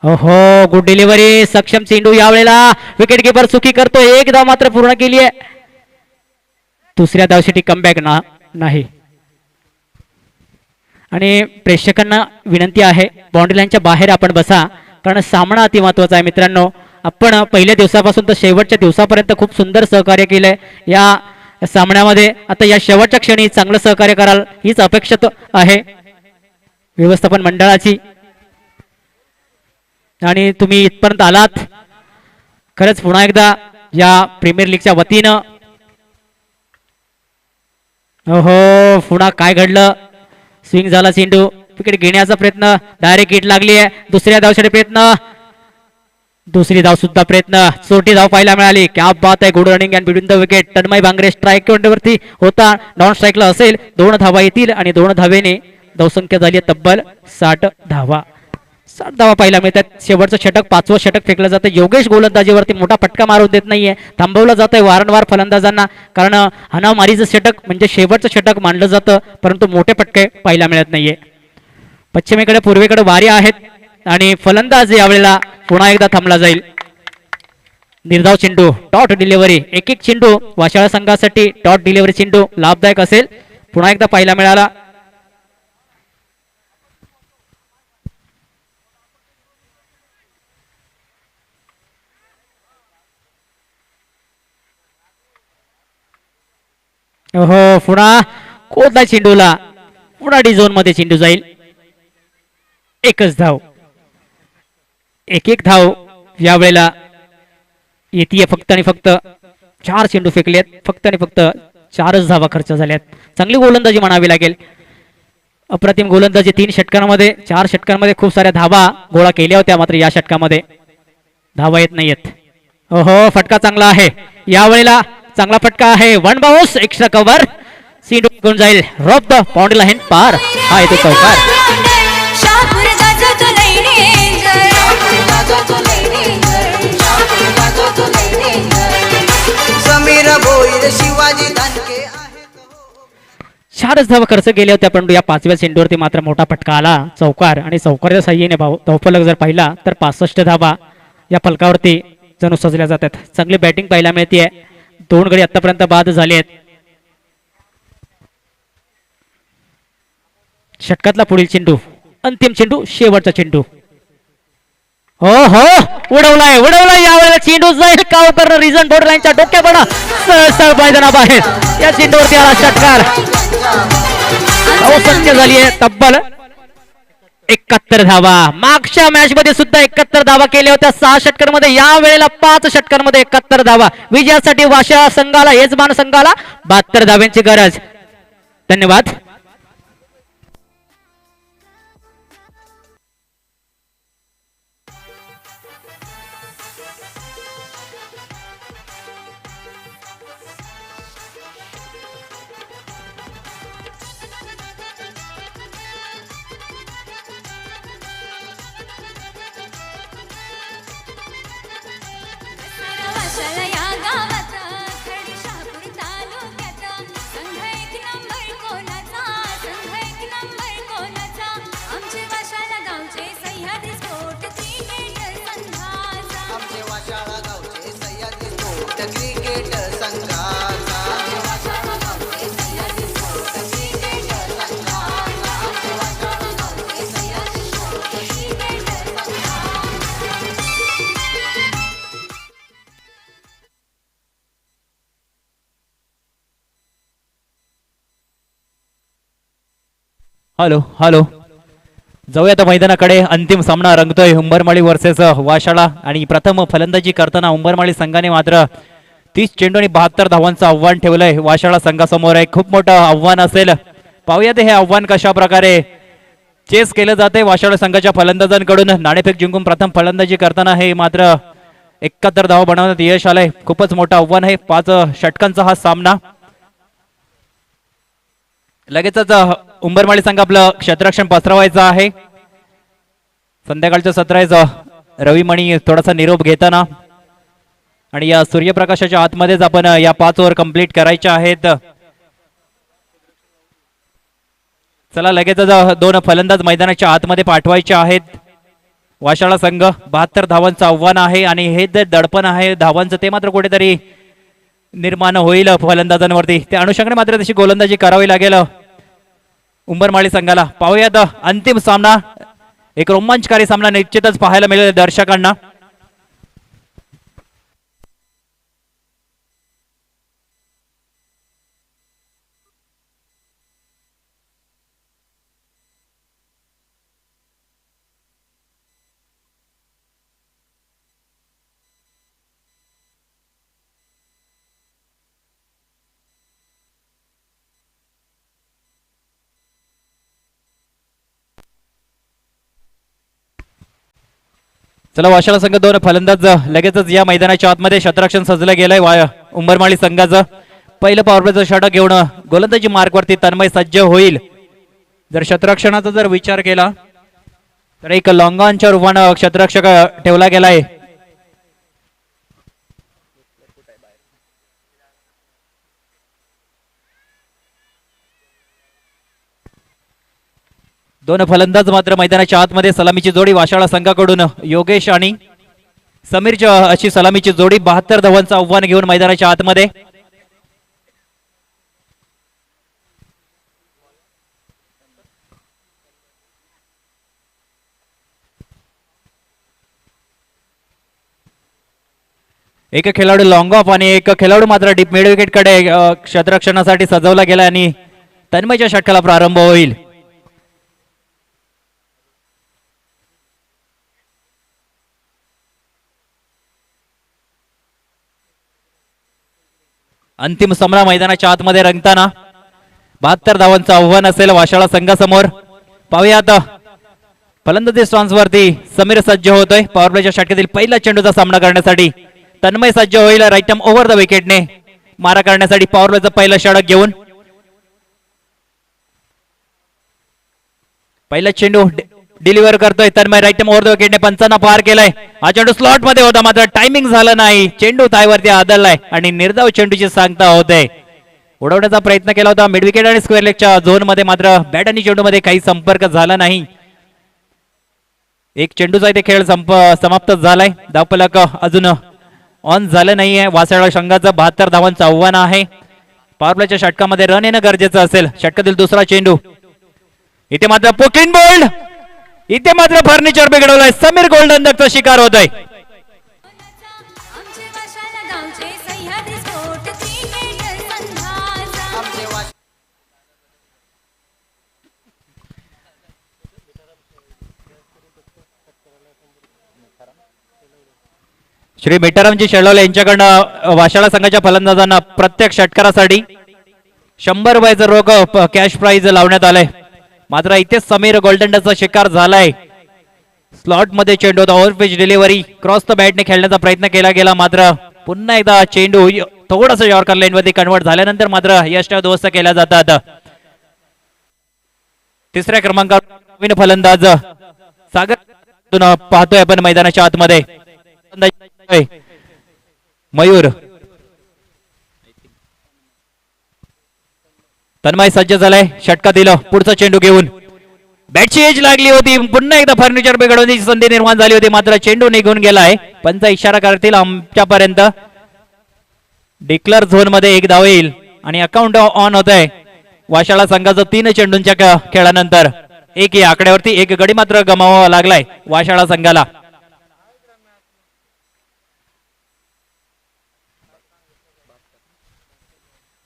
ओहो गुड डिलिव्हरी सक्षम चेंडू यावेळेला विकेट किपर चुकी करतो एक धाव मात्र पूर्ण केली आहे दुसऱ्या धावसाठी कमबॅक नाही आणि प्रेक्षकांना विनंती आहे बाउंड्री लाईनच्या बाहेर आपण बसा कारण सामना अति महत्वाचा आहे मित्रांनो आपण पहिल्या दिवसापासून तर शेवटच्या दिवसापर्यंत खूप सुंदर सहकार्य केलंय या सामन्यामध्ये आता या शेवटच्या क्षणी चांगलं सहकार्य कराल हीच अपेक्षा आहे व्यवस्थापन मंडळाची आणि तुम्ही इथपर्यंत आलात खरंच पुन्हा एकदा या प्रीमियर लीगच्या वतीनं ओहो पुन्हा काय घडलं स्विंग झाला चेंडू विकेट घेण्याचा प्रयत्न डायरेक्ट हिट लागली आहे दुसऱ्या धावसाठी प्रयत्न दुसरी धाव सुद्धा प्रयत्न छोटी धाव पाहायला मिळाली क्या बात आहे good running and between the wicket Tanmay Bangre strike वरती होता नॉन स्ट्राईकला असेल 2 धावा येतील आणि 2 धावेने धावसंख्या झाली तब्बल 60 धावा 60 धावा पाहायला मिळतात शेवटचं षटक 5वं षटक फेकलं जातं योगेश गोलंदाजीवरती मोठा फटका मारून देत नाहीये थांबवलं जातंय वारंवार फलंदाजांना कारण हाणामारीचं षटक म्हणजे शेवटचं षटक मानलं जातं परंतु मोठे फटके पाहायला मिळत नाहीये पश्चिमेकडे पूर्वेकडे वारे आहेत आणि फलंदाज यावेळेला पुन्हा एकदा थांबला जाईल निर्धाव चेंडू डॉट डिलिव्हरी एक चेंडू वाशाळा संघासाठी डॉट डिलिव्हरी चेंडू लाभदायक असेल पुन्हा एकदा पाहायला मिळाला हो पुन्हा कोणता चेंडूला पुन्हा डी झोन मध्ये चेंडू जाईल एकच धाव एक धाव यावेळेला येते फक्त आणि फक्त 4 चेंडू फेकलेत फक्त आणि फक्त 4च धावा खर्च झाल्यात चांगली गोलंदाजी म्हणावी लागेल अप्रतिम गोलंदाजी 3 षटकांमध्ये 4 षटकांमध्ये खूप साऱ्या धावा गोळा केल्या होत्या मात्र या षटकामध्ये धावा येत नाहीयेत ओहो फटका चांगला आहे यावेळेला चांगला फटका आहे 1 बाउन्स एक्स्ट्रा कव्हर चेंडू घेऊन जाईल रॉप द बाउंड्री लाईन पार हा येतो चौकार शहापूर गाजवतो लई डेंजर. समीर भोईर शिवाजी दानके आहेत हो. 4च धावा खर्च केल्या होत्या परंतु या 5व्या चेंडूवरती मात्र मोठा फटका आला चौकार आणि चौकारच्या साह्याने धावफलक जर पाहिला तर 65 धावा या फलकावरती जणू सजल्या जातात चांगली बॅटिंग पाहायला मिळते 2 गडी आतापर्यंत बाद झाले आहेत षटकातला पुढील चेंडू अंतिम चेंडू शेवटचा चेंडू हो हो उडवलाय यावेळेला चेंडू जाईल काव करणं रिझन बोर्ड लाईनच्या डोक्यापणा सळ मैदानाबाहेर या चेंडूवरती आला षटकार संख्या झाली आहे तब्बल 71 धावा मागच्या मॅच मध्ये सुद्धा 71 धावा केल्या होत्या 6 षटकांमध्ये या वेळेला 5 षटकांमध्ये 71 धावा विजयासाठी वाशा संघाला यजमान संघाला 72 धाव्यांची गरज धन्यवाद वाशाला या गावात खडी शहापूर तालुक्यात संघ एक नंबर कोणाचा आमचे वाशाला गावचे सह्याद्री स्पोर्ट क्रिकेट संघाचा आमचे वाशाळा गावचे सह्याद्री स्पोर्ट क्रिकेट संघाचा वाशाला गावचे सह्याद्री स्पोर्ट क्रिकेट संघाचा आमचे वाशाला गावचे सह्याद्री स्पोर्ट क्रिकेट संघाचा हॅलो हॅलो जाऊया आता मैदानाकडे अंतिम सामना रंगतोय उंबरमाळी वर्सेस वाशाळा आणि प्रथम फलंदाजी करताना उंबरमाळी संघाने मात्र 30 चेंडू आणि 72 धावांचं आव्हान ठेवलंय वाशाळा संघासमोर आहे खूप मोठं आव्हान असेल पाहूया ते हे आव्हान कशा प्रकारे चेस केलं जाते वाशाळा संघाच्या फलंदाजांकडून नाणेफेक जिंकून प्रथम फलंदाजी करताना हे मात्र 71 धावा बनवण्यात यश आलंय खूपच मोठं आव्हान आहे 5 षटकांचा हा सामना लगेचच उंबरमाळी संघ आपलं क्षेत्ररक्षण पसरवायचं आहे संध्याकाळचं सत्र आहे रविमणी थोडासा निरोप घेताना आणि या सूर्यप्रकाशाच्या आतमध्येच आपण या 5 ओव्हर कंप्लीट करायच्या आहेत चला लगेचच 2 फलंदाज मैदानाच्या आतमध्ये पाठवायचे आहेत वाशाळा संघ 72 धावांचं आव्हान आहे आणि हे जे दडपण आहे धावांचं ते मात्र कुठेतरी निर्माण होईल फलंदाजांवरती. त्या अनुषंगाने मात्र तशी गोलंदाजी करावी लागेल उंबरमाळी संघाला. पाहूयात अंतिम सामना, एक रोमांचकारी सामना निश्चितच पाहायला मिळेल दर्शकांना. चला वाशाळा संघ 2 फलंदाज लगेचच या मैदानाच्या आतमध्ये शतरक्षण सजलं गेलंय. उंबरमाळी संघाचं पहिलं पॉवर प्लेचं षटक घेऊन गोलंदाजी मार्कवरती तन्मय सज्ज होईल. जर शतरक्षणाचा जर विचार केला तर एक लॉंगॉनच्या रूपानं शतरक्षक ठेवला गेलाय. दोन फलंदाज मात्र मैदानाच्या आतमध्ये. सलामीची जोडी वाशाळा संघाकडून योगेश आणि समीरची अशी सलामीची जोडी 72 धावांचं आव्हान घेऊन मैदानाच्या आतमध्ये. एक खेळाडू लॉंग ऑफ आणि एक खेळाडू मात्र डीप मिड विकेट कडे क्षेत्ररक्षणासाठी सजवला गेला आणि तन्मयच्या षटकाला प्रारंभ होईल. अंतिम सामना मैदानाच्या आतमध्ये रंगताना 72 धावांचं आव्हान असेल वाशाळा संघासमोर. पाहूयात फलंदाजी स्टॉन्सवरती समीर सज्ज होतोय पॉवर प्लेच्या षटकातील पहिला चेंडूचा सामना करण्यासाठी. तन्मय सज्ज होईल राईट आर्म ओव्हर द विकेटने मारा करण्यासाठी पॉवर प्लेचं पहिलं षटक घेऊन. पहिला चेंडू डिलिव्हर करतोय Tanmay right arm over the विकेटने. पंचांना पार केलाय. हा चेंडू स्लॉट मध्ये होता मात्र टायमिंग झालं नाही. चेंडू थायवरती आदळलाय आणि निर्धाव चेंडूची सांगता होते. उडवण्याचा प्रयत्न केला होता मिड विकेट आणि स्क्वेअर लेगच्या झोन मध्ये मात्र बॅट आणि चेंडू मध्ये काही संपर्क झाला नाही. एक चेंडूचा इथे खेळ समाप्त झालाय. धावफलक अजून ऑन झालं नाहीये. वासाळा संघाचं 72 धावांचं आव्हान आहे. पॉवर प्लेच्या षटकामध्ये रन येणं गरजेचं असेल. षटकातील दुसरा चेंडू इथे मात्र पोकिन बोल्ड. इथे मात्र फर्निचर बिघडवलंय. समीर गोल्डन डकचा शिकार होतोय. आमचे वाशाला गावचे सह्याद्री स्फोट क्रिकेट संघाचा. आमचे वाश श्री मिठारामजी शेळवले यांच्याकडनं वाशाळा संघाच्या फलंदाजांना प्रत्येक षटकारासाठी 100 रुपयाचं रोख कॅश प्राइज लावण्यात आलंय. मात्र इथे समीर गोल्डनचा शिकार झालाय. स्लॉट मध्ये चेंडू होता. Over pitch delivery cross the बॅटने खेळण्याचा प्रयत्न केला गेला मात्र पुन्हा एकदा चेंडू थोडासा यॉर्कर लाईन मध्ये कन्वर्ट झाल्यानंतर मात्र यष्ट दुरुस्त केल्या जातात. तिसऱ्या क्रमांकावर नवीन फलंदाज सागर पाहतोय आपण मैदानाच्या आतमध्ये. मयूर तन्मय सज्ज झालाय. षटका दिलं. पुढचा चेंडू घेऊन बॅटची एज लागली होती. पुन्हा एकदा फर्निचर बिघडवण्याची संधी निर्माण झाली होती मात्र चेंडू निघून गेलाय. पंच इशारा करतील आमच्यापर्यंत. डिक्लेअर झोन मध्ये एक धाव येईल आणि अकाउंट ऑन होत आहे. वाशाळा संघाचं 3 चेंडूंच्या खेळानंतर एक या आकड्यावरती एक गडी मात्र गमावावा लागलाय वाशाळा संघाला.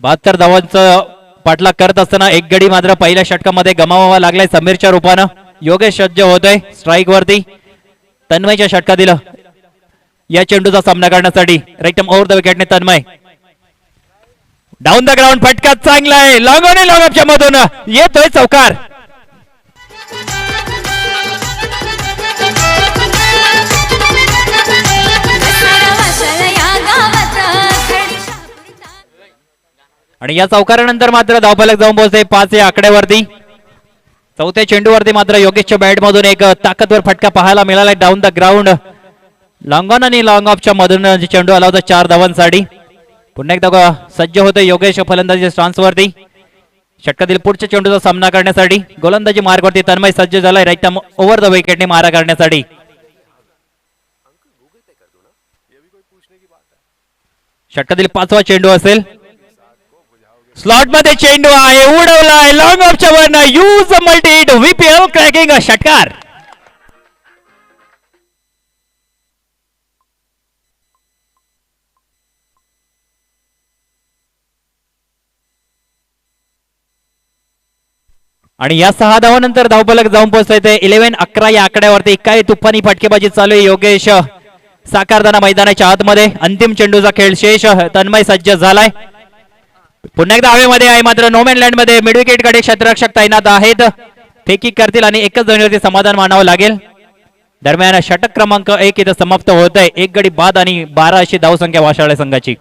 बहात्तर धावांचं पाठलाग करत असताना एक गडी मात्र पहिल्या षटकामध्ये गमावावा लागलाय समीरच्या रूपानं. योगेश सज्ज होतोय स्ट्राईक वरती. तन्मयच्या षटका दिलं या चेंडूचा सामना करण्यासाठी. राईट आर्म ओव्हर द विकेटने तन्मय. डाऊन द ग्राउंड फटका चांगला आहे. लॉंग ऑन लॉंग ऑफच्या मधून येतोय चौकार. वाशाला या गावात खडी शहापूर तालुका. आणि या चौकारानंतर मात्र धावफलक जाऊन पोहोचते 5 या आकड्यावरती. चौथ्या चेंडूवरती मात्र योगेशच्या बॅट मधून एक ताकदवर फटका पाहायला मिळाला. Down the ground long on आणि लॉंग ऑफच्या मधून चेंडू आला होता 4 धावांसाठी. पुन्हा एकदा सज्ज होते योगेश फलंदाजी स्टान्स वरती. षटकातील पुढच्या चेंडूचा सामना करण्यासाठी गोलंदाजी मार्गवरती तन्मय सज्ज झालाय. राईट आर्म ओव्हर द विकेटने मारा करण्यासाठी. षटकातील 5वा चेंडू असेल. स्लॉट मध्ये चेंडू आहे, उडवलाय लॉंग ऑफच्या वरनं. यूज मल्टी हिट व्हीपीएल क्रॅकिंग षटकार. आणि या 6 धावानंतर धावफलक जाऊन पोहोचतोय ते 11-11 या आकड्यावरती. काय तुफानी फटकेबाजी चालू आहे. योगेश साकारताना मैदानाच्या आतमध्ये. अंतिम चेंडूचा खेळ शेष. तन्मय सज्ज झालाय. पुन्हा एकदा हवेमध्ये आहे मात्र नोमॅन लँड मध्ये. मिडविकेट कडे क्षेत्ररक्षक तैनात आहेत. फेकी करतील आणि एकच धावेवरती समाधान मानावं लागेल. दरम्यान षटक क्रमांक 1 इथं समाप्त होत आहे. 1 गडी बाद आणि 12 अशी धावसंख्या वाशाळे संघाची.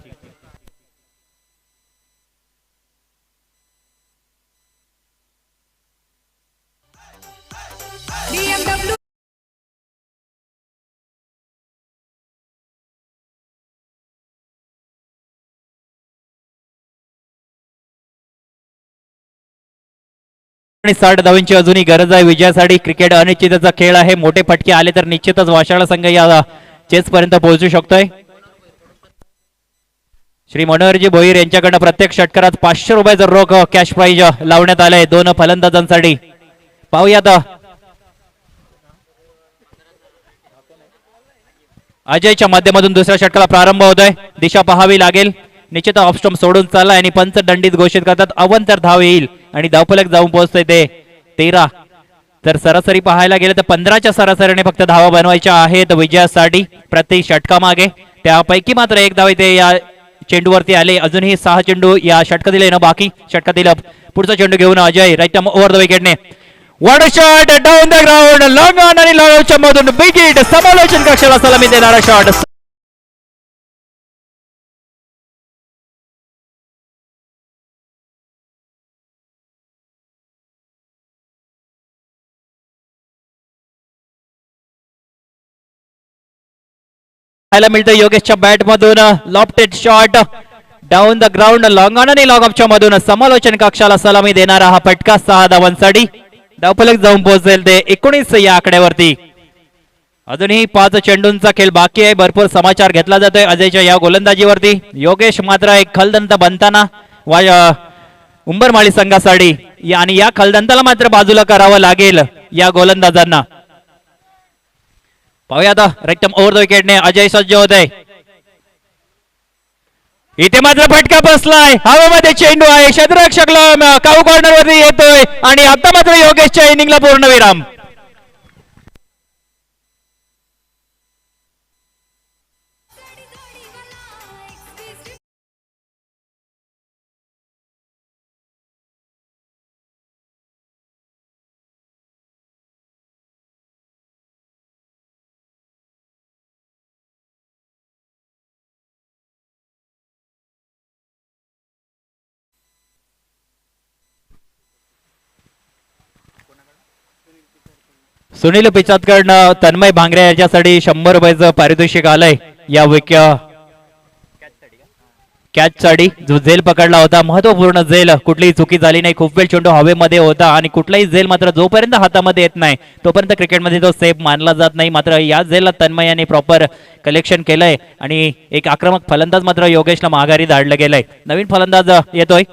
आणि 60 धावांची अजूनही गरज आहे विजयासाठी. क्रिकेट अनिश्चिततेचा खेळ आहे. मोठे फटके आले तर निश्चितच वाशाळा संघ या चेस पर्यंत पोहोचू शकतोय. श्री मनोहरजी भोईर यांच्याकडनं प्रत्येक षटकारात 500 रुपयाचं रोख कॅश प्राइज लावण्यात आलंय 2 फलंदाजांसाठी. पाहूयात अजयच्या माध्यमातून दुसऱ्या षटकाला प्रारंभ होतोय. दिशा पाहावी लागेल. निश्चित ऑफ स्टंप सोडून चाललाय आणि पंच दंडित घोषित करतात. अवंतर धाव येईल आणि धावफलक जाऊन पोहोचतोय ते 13. तर सरासरी पाहायला गेलं तर 15च्या सरासरीने फक्त धावा बनवायच्या आहेत विजयासाठी प्रति षटकामागे. त्यापैकी मात्र 1 धाव इथे या चेंडूवरती आले. अजूनही 6 चेंडू या षटकातील येणं बाकी. षटकातील पुढचा चेंडू घेऊन अजय राईट ओव्हर द विकेटने. What shot down the ground. Long on आणि लॉंग आउटच्या मधून बिग हिट. समालोचन कक्षाला सलामी देणारा शॉट. मिळतं योगेशच्या बॅट मधून lofted shot down the ground. Long on आणि लॉंग ऑफच्या मधून समालोचन कक्षाला सलामी देणारा हा फटका 6 धावांसाठी. धावफलक जाऊन पोहोचेल ते 19 या आकड्यावरती. अजूनही 5 चेंडूंचा खेळ बाकी आहे. भरपूर समाचार घेतला जातोय अजयच्या या गोलंदाजीवरती. योगेश मात्र एक खलदंत बनताना उंबरमाळी संघासाठी आणि या खलदंताला मात्र बाजूला करावं लागेल या गोलंदाजांना. पाहूया आता रेक्टम ओव्हर द विकेटने अजय सज्ज होत आहे. इथे मात्र फटका बसलाय. हवेमध्ये चेंडू आहे. क्षेत्ररक्षक काऊ कॉर्नर वरती येतोय आणि आता मात्र योगेशच्या इनिंगला पूर्णविराम. सुनील पिचातकडनं तन्मय भांगरे याच्यासाठी 100 रुपयाचं पारितोषिक आलंय या कॅच साठी. जो झेल पकडला होता महत्वपूर्ण झेल. कुठलीही चुकी झाली नाही. खूप वेळ चेंडू हवेमध्ये होता आणि कुठलाही झेल मात्र जोपर्यंत हातामध्ये येत नाही तोपर्यंत क्रिकेटमध्ये तो सेफ मानला जात नाही. मात्र या झेलला तन्मय यांनी प्रॉपर कलेक्शन केलंय आणि एक आक्रमक फलंदाज मात्र योगेशला माघारी धाडलं गेलंय. नवीन फलंदाज येतोय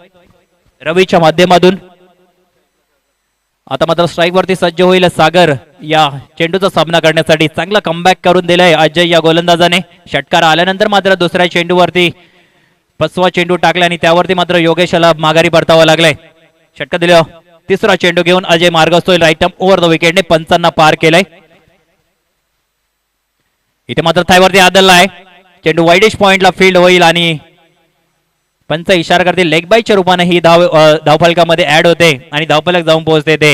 रवीच्या माध्यमातून. आता मात्र स्ट्राईक वरती सज्ज होईल सागर या चेंडूचा सामना करण्यासाठी. चांगला कमबॅक करून दिलाय अजय या गोलंदाजाने. षटकार आल्यानंतर मात्र दुसऱ्या चेंडूवरती 5वा चेंडू टाकला आणि त्यावरती मात्र योगेशला माघारी परतावं लागलंय. षटकार दिलं. 3रा चेंडू घेऊन अजय मार्गस्थ होईल राईट ओव्हर द विकेटने. पंचांना पार केलंय. इथे मात्र थायवरती आदलला आहे. चेंडू वाईडिश पॉइंटला फील्ड होईल आणि पंच इशारा करतील लेग बायच्या रूपाने ही धावफलकामध्ये ऍड होते आणि धावफलक जाऊन पोहोचते ते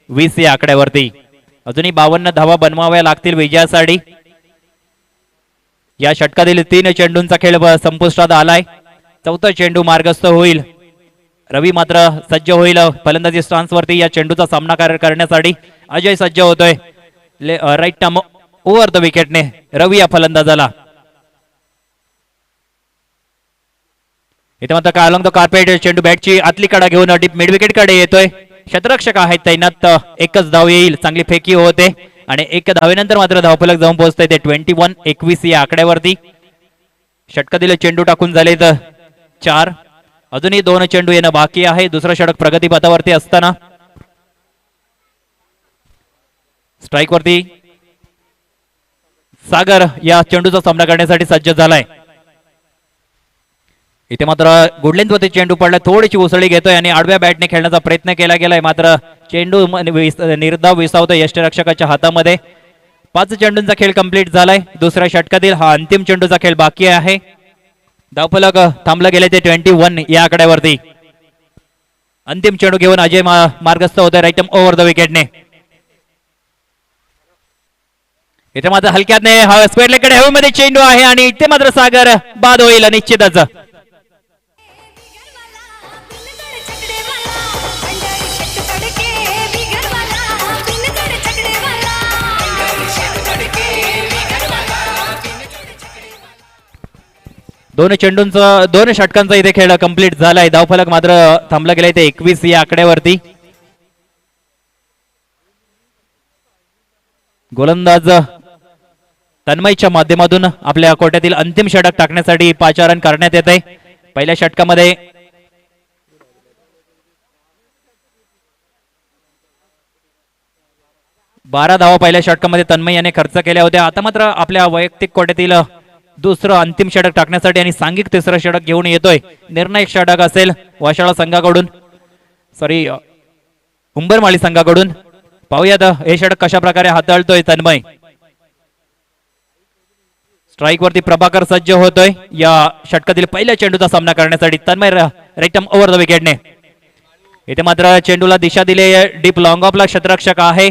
20 या आकड्यावरती. अजूनही 52 धावा बनवाव्या लागतील विजयासाठी. या षटकातील 3 चेंडूंचा खेळ संपुष्टात आलाय. 4था चेंडू मार्गस्थ होईल. रवी मात्र सज्ज होईल फलंदाजी स्टान्स वरती या चेंडूचा सामना करण्यासाठी. अजय सज्ज होतोय राईट ओव्हर द विकेटने रवी या फलंदाजाला. इथे मात्र अलॉंग द कार्पेट चेंडू बॅटची आतली कडा घेऊन डीप मिड विकेट कडे येतोय. क्षेत्ररक्षक आहेत तैनात. एकच धाव येईल. चांगली फेकी होते आणि 1 धावेनंतर मात्र धावफलक जाऊन पोहोचतंय ते 21-21 या आकड्यावरती. षटकातील चेंडू टाकून झाले तर 4. अजूनही 2 चेंडू येणं बाकी आहे. दुसरं षटक प्रगतीपथावरती असताना स्ट्राईक वरती सागर या चेंडूचा सामना करण्यासाठी सज्ज झालाय. इथे मात्र गुडलेंथवरती चेंडू पडला, थोडीशी उसळी घेतोय आणि आडव्या बॅटने खेळण्याचा प्रयत्न केला गेलाय, मात्र चेंडू निर्धाव विसावतोय यष्टीरक्षकाच्या हातामध्ये. 5 चेंडूंचा खेळ कंप्लीट झालाय. दुसऱ्या षटकातील हा अंतिम चेंडूचा खेळ बाकी आहे. धावफलक थांबला गेले ते 21 या आकड्यावरती. अंतिम चेंडू घेऊन अजय मार्गस्थ होतोय राईट ओव्हर द विकेटने. इथे मात्र हलक्यातने स्क्वेअर लेगकडे हवेमध्ये चेंडू आहे आणि इथे मात्र सागर बाद होईल निश्चितच. दोन षटकांचा इथे खेळ कंप्लीट झालाय. धावफलक मात्र थांबला गेलाय ते 21 या आकड्यावरती. गोलंदाज तन्मयच्या माध्यमातून आपल्या कोट्यातील अंतिम षटक टाकण्यासाठी पाचारण करण्यात येत आहे. पहिल्या षटकामध्ये 12 धावा पहिल्या षटकामध्ये तन्मय याने खर्च केल्या होत्या. आता मात्र आपल्या वैयक्तिक कोट्यातील दुसरं अंतिम षटक टाकण्यासाठी आणि सांघिक तिसरं षटक घेऊन येतोय. निर्णायक षटक असेल वाशाळा संघाकडून, उंबरमाळी संघाकडून. पाहूयात हे षटक कशा प्रकारे हाताळतोय तन्मय. स्ट्राईक वरती प्रभाकर सज्ज होतोय या षटकातील पहिल्या चेंडूचा सामना करण्यासाठी. तन्मय राईट ओव्हर द विकेटने. इथे मात्र चेंडूला दिशा दिली, डीप लॉंग ऑफला क्षेत्ररक्षक आहे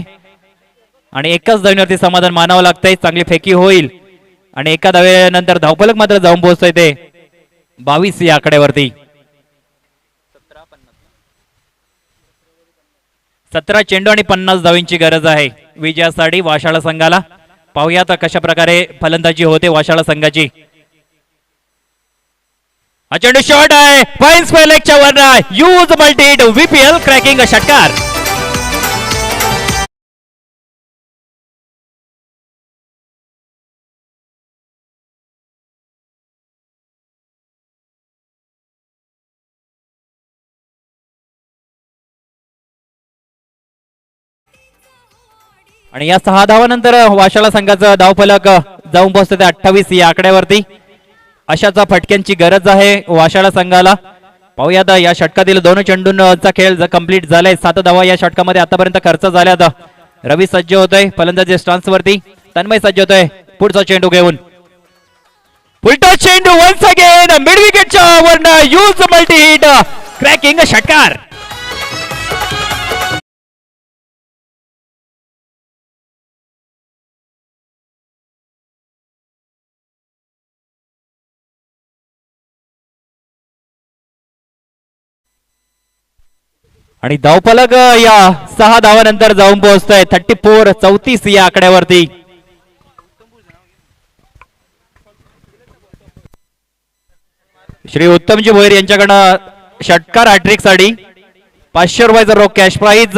आणि एकाच धावेवरती समाधान मानावं लागतंय. चांगली फेकी होईल आणि एका धावेनंतर धावफलक मात्र जाऊन पोहोचतोय ते 22 या आकड्यावरती. 17 चेंडू आणि 50 धावींची गरज आहे विजयासाठी वाशाळा संघाला. पाहूयात कशा प्रकारे फलंदाजी होते वाशाळा संघाची. हा चेंडू शॉट आहे, fine square लेगच्या were use मल्टीड व्हीपीएल cracking षटकार. आणि या 6 धावानंतर वाशाळा संघाचा धावफलक जाऊन पोहोचते 28 या आकड्यावरती. अशाचा फटक्यांची गरज आहे वाशाळा संघाला. पाहूयात या षटकातील 2 चेंडूंचा खेळ कंप्लीट झालाय. 7 धावा या षटकामध्ये आतापर्यंत खर्च झाल्यात. रवी सज्ज होतोय फलंदाजी स्टान्स वरती. तन्मय सज्ज होतोय पुढचा चेंडू घेऊन. उलटा चेंडू वन्स अगेन मिड विकेटच्या वरनं यूज मल्टी हिट क्रॅकिंग षटकार. आणि धावफलक या 6 धावानंतर जाऊन पोहोचतोय 34 या आकड्यावरती. श्री उत्तमजी भोईर यांच्याकडनं षटकार हॅट्रिक साठी 500 रुपयाचा रोख कॅश प्राइज.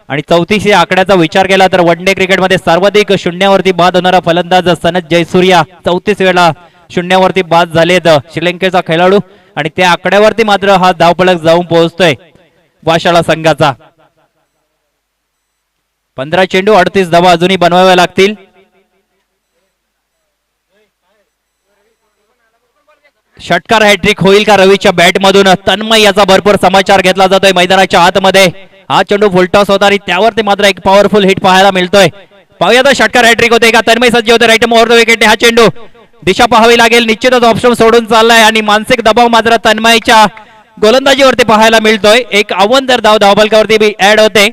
आणि 34 या आकड्याचा विचार केला तर वन डे क्रिकेटमध्ये सर्वाधिक शून्यावरती बाद होणारा फलंदाज सनत जयसूर्या 34 वेळा शून्यावरती बाद झालेत श्रीलंकेचा खेळाडू. आणि त्या आकड्यावरती मात्र हा धावफलक जाऊन पोहोचतोय वाशाळा संघाचा. 15 चेंडू 38 धावा अजूनही बनवाव्या लागतील. षटकार हॅट्रिक होईल का रवीच्या बॅट मधून. तन्मय याचा भरपूर समाचार घेतला जातोय मैदानाच्या आतमध्ये. हा चेंडू फुलटॉस होता आणि त्यावरती मात्र एक पॉवरफुल हिट पाहायला मिळतोय. पाहूया षटकार हॅट्रिक होते का. तन्मय सज्ज होते राईट ओव्हर द विकेटने. हा चेंडू दिशा पाहावी लागेल, निश्चितच ऑप्शन सोडून चाललाय आणि मानसिक दबाव मात्र तन्मयच्या गोलंदाजीवरती पाहायला मिळतोय. एक 52 धाव धावफलकावरती बी ऍड होते.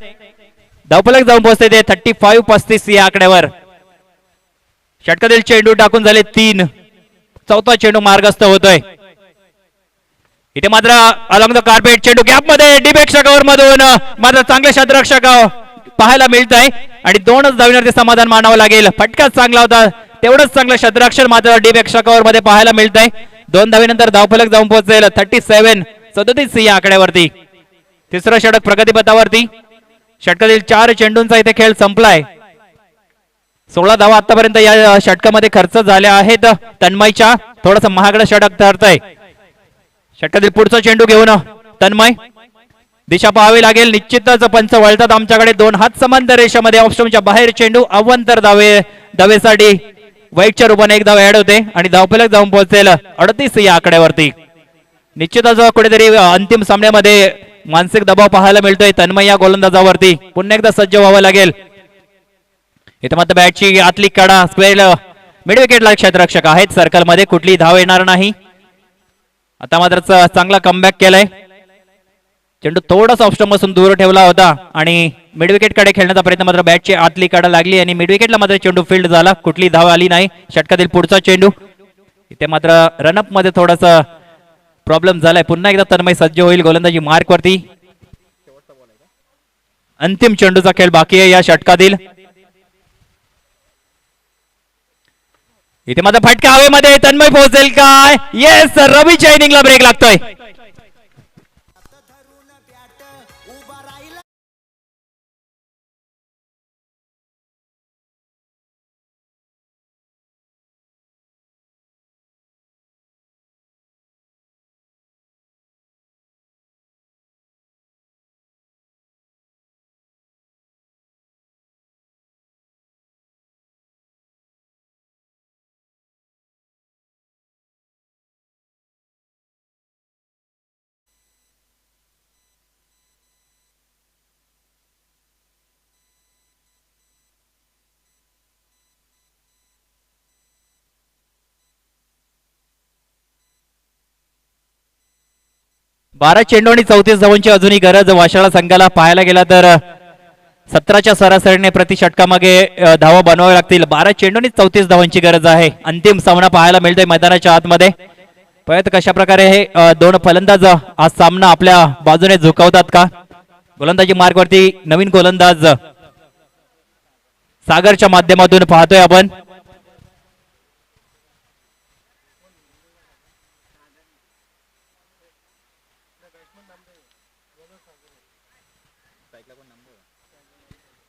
धावफलक जाऊन पोहोचते ते 35 या आकड्यावर. षटकातील चेंडू टाकून झाले 3. चौथा चेंडू मार्गस्थ होतोय. इथे मात्र अलॉंग द कार्पेट चेंडू गॅप मध्ये डीप एक्स्ट्रा मधून मात्र चांगले क्षेत्ररक्षक पाहायला मिळत आहे आणि 2च धावीवरती समाधान मानावं लागेल. फटकाच चांगला होता, तेवढंच चांगलं क्षेत्ररक्षण मात्र डीप एक्स्ट्रा कव्हर मध्ये पाहायला मिळत आहे. 2 धावीनंतर धावफलक जाऊन पोहोचेल 37 या आकड्यावरती. तिसरं षटक प्रगतीपथावरती. षटकातील 4 चेंडूंचा इथे खेळ संपलाय. 16 धावा आतापर्यंत या षटकामध्ये खर्च झाल्या आहेत तन्मयच्या. थोडस महागडं षटक ठरतंय. षटकातील पुढचा चेंडू घेऊन तन्मय. दिशा पाहावी लागेल. निश्चितच पंच वळतात आमच्याकडे. 2 हात समांतर रेषेमध्ये ऑप्शनच्या बाहेर चेंडू. अवंतर धावेसाठी वाईटच्या रूपाने एक धाव ऍड होते आणि धावफलक जाऊन पोहोचेल 38 या आकड्यावरती. निश्चितच कुठेतरी अंतिम सामन्यामध्ये मानसिक दबाव पाहायला मिळतोय तन्मय या गोलंदाजावरती. पुन्हा एकदा सज्ज व्हावं लागेल. इथे मात्र बॅटची आतली कडा स्क्वेअर मिड विकेटला क्षेत्ररक्षक आहेत. सर्कल मध्ये कुठली धाव येणार नाही. आता मात्र चांगला कमबॅक केलाय. चेंडू थोडासा ऑप्शन पासून दूर ठेवला होता आणि मिड विकेट कडे खेळण्याचा प्रयत्न मात्र बॅटची आतली कडा लागली आणि मिड विकेटला मात्र चेंडू फील्ड झाला. कुठली धाव आली नाही. षटकातील पुढचा चेंडू. इथे मात्र रनअप मध्ये थोडासा प्रॉब्लेम झालाय. पुन्हा एकदा तन्मय सज्ज होईल गोलंदाजी मार्क वरती. अंतिम चेंडूचा खेळ बाकी आहे या षटकातील. इथे मात्र फटका हवेमध्ये. तन्मय पोहोचेल काय? येस, रवीच्या इनिंगला ब्रेक लागतोय. बारा चेंडू आणि 34 धावांची अजूनही गरज वाशाळा संघाला. पाहायला गेला तर 17च्या सरासरीने प्रति षटकामागे धावा बनवाव्या लागतील. 12 चेंडू आणि 34 धावांची गरज आहे. अंतिम सामना पाहायला मिळतोय मैदानाच्या आतमध्ये. परत कशा प्रकारे हे दोन फलंदाज हा सामना आपल्या बाजूने झुकवतात का? गोलंदाजी मार्ग वरती नवीन गोलंदाज सागरच्या माध्यमातून पाहतोय आपण.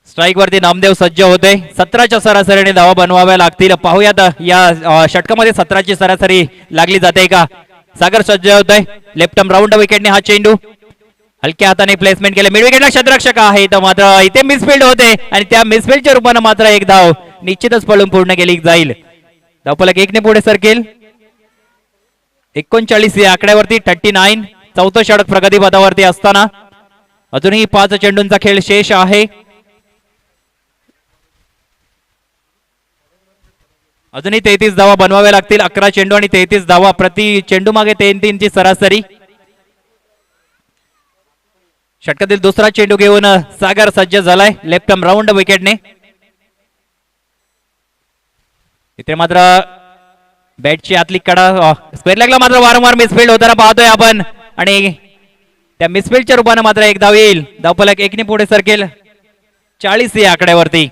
स्ट्राईक वरती नामदेव सज्ज होते. 17च्या सरासरीने धावा बनवाव्या लागतील. पाहूयात या षटकामध्ये 17ची सरासरी लागली जाते का? सागर सज्ज होतोय. लेफ्ट आर्म राऊंड विकेटने हा चेंडू हलक्या हाताने प्लेसमेंट केले. मिड विकेटला क्षेत्ररक्षक आहे तर मात्र इथे मिसफिल्ड होते आणि त्या मिसफिल्डच्या रूपाने मात्र एक धाव निश्चितच पळून पूर्ण केली जाईल. धावफलक 1 ने पुढे सरकेल. 39 या आकड्यावरती 39. चौथं षटक प्रगतीपथावरती असताना अजूनही 5 चेंडूंचा खेळ शेष आहे. अजूनही 33 धावा बनवाव्या लागतील. 11 चेंडू आणि 33 धावा प्रति चेंडू मागे 3-3 ची सरासरी. षटकातील दुसरा चेंडू घेऊन सागर सज्ज झालाय लेफ्ट आर्म राऊंड विकेटने. इथे मात्र बॅटची आतली कडा स्क्वेअर लेगला मात्र वारंवार मिसफिल्ड होताना पाहतोय आपण आणि त्या मिसफिल्डच्या रूपाने मात्र एक धाव येईल. धावफलक 1 ने पुढे सरकेल. 40 या आकड्यावरती.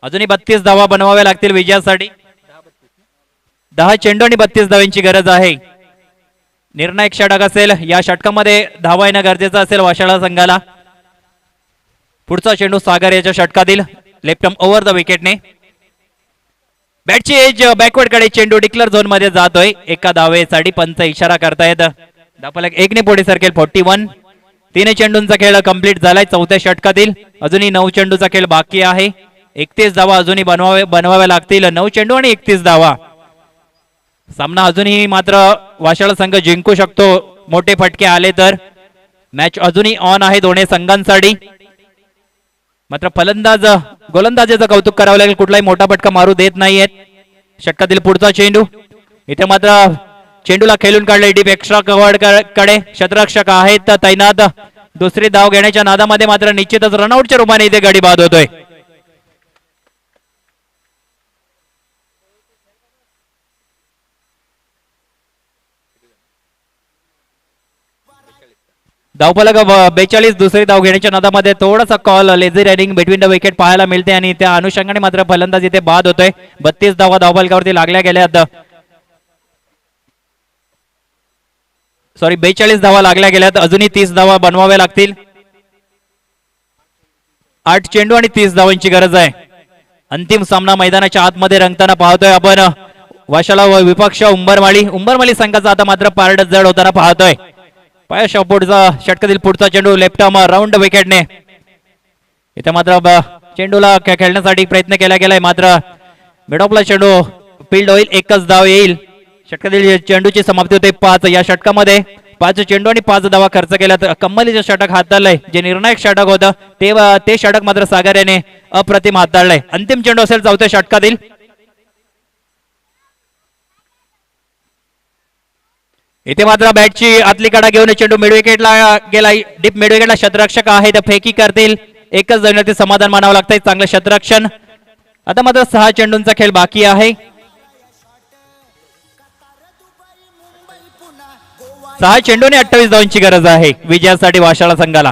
अजूनही 32 धावा बनवाव्या लागतील विजयासाठी. 10 चेंडू आणि 32 धावांची गरज आहे. निर्णायक षटक असेल. या षटकामध्ये धावा येणं गरजेचं असेल वाशाळा संघाला. पुढचा चेंडू सागर याच्या षटकातील लेफ्ट आर्म ओव्हर द विकेटने. बॅटची एज बॅकवर्ड कडे चेंडू डिक्लेअर झोन मध्ये जातोय. एका धावेसाठी पंच इशारा करतायत. धावफलक 1 ने पुढे सरकेल. 41. 3 चेंडूंचा खेळ कंप्लीट झालाय चौथ्या षटकातील. अजूनही 9 चेंडूचा खेळ बाकी आहे. 31 धावा अजूनही बनवाव्या लागतील. 9 चेंडू आणि 31 धावा. सामना अजूनही मात्र वाशाळा संघ जिंकू शकतो मोठे फटके आले तर. मॅच अजूनही ऑन आहे दोन्ही संघांसाठी. मात्र फलंदाज गोलंदाजीचं कौतुक करावं लागेल. कुठलाही मोठा फटका मारू देत नाहीयेत. षटकातील पुढचा चेंडू. इथे मात्र चेंडूला खेळून काढले डीप एक्स्ट्रा कव्हर्ड कडे क्षेत्ररक्षक आहेत तैनात. दुसरी धाव घेण्याच्या नादामध्ये मात्र निश्चितच रनआउटच्या रूपाने इथे गडी बाद होतोय. धावफलक 42. दुसरी धाव घेण्याच्या नादामध्ये थोडासा call lazy running between the wicket पाहायला मिळते आणि त्या अनुषंगाने मात्र फलंदाज इथे बाद होतोय. 32 धावा धावफलकावरती लागल्या गेल्यात. 42 धावा लागल्या गेल्यात. अजूनही 30 धावा बनवाव्या लागतील. 8 चेंडू आणि 30 धावांची गरज आहे. अंतिम सामना मैदानाच्या आतमध्ये रंगताना पाहतोय आपण वाशाला व विपक्ष उंबरमाळी संघाचा आता मात्र पारड जड होताना पाहतोय. पायाशा पुढचा षटकातील पुढचा चेंडू लेफ्ट आर्म राऊंड विकेटने इथे मात्र चेंडूला खेळण्यासाठी प्रयत्न केला गेलाय, मात्र मिडऑफला चेंडू फील्ड होईल, एकच धाव येईल. षटकातील चेंडूची समाप्ती होते 5. या षटकामध्ये 5 चेंडू आणि 5 धावा खर्च केल्यात. कम्मलीचं षटक हाताळलंय, जे निर्णायक षटक होतं ते षटक मात्र सागर याने अप्रतिम हाताळलंय. अंतिम चेंडू असेल 4थ्या षटकातील. इथे मात्र बॅटची आतली कडा घेऊन चेंडू मिडविकेटला गेला, डीप मिडविकेटला क्षेत्ररक्षक आहे तर फेकी करतील. एकच धावेने समाधान मानावं लागतंय, चांगलं क्षेत्ररक्षण. आता मात्र 6 चेंडूंचा खेळ बाकी आहे. 6 चेंडूने 28 धावांची गरज आहे विजयासाठी वाशाळा संघाला.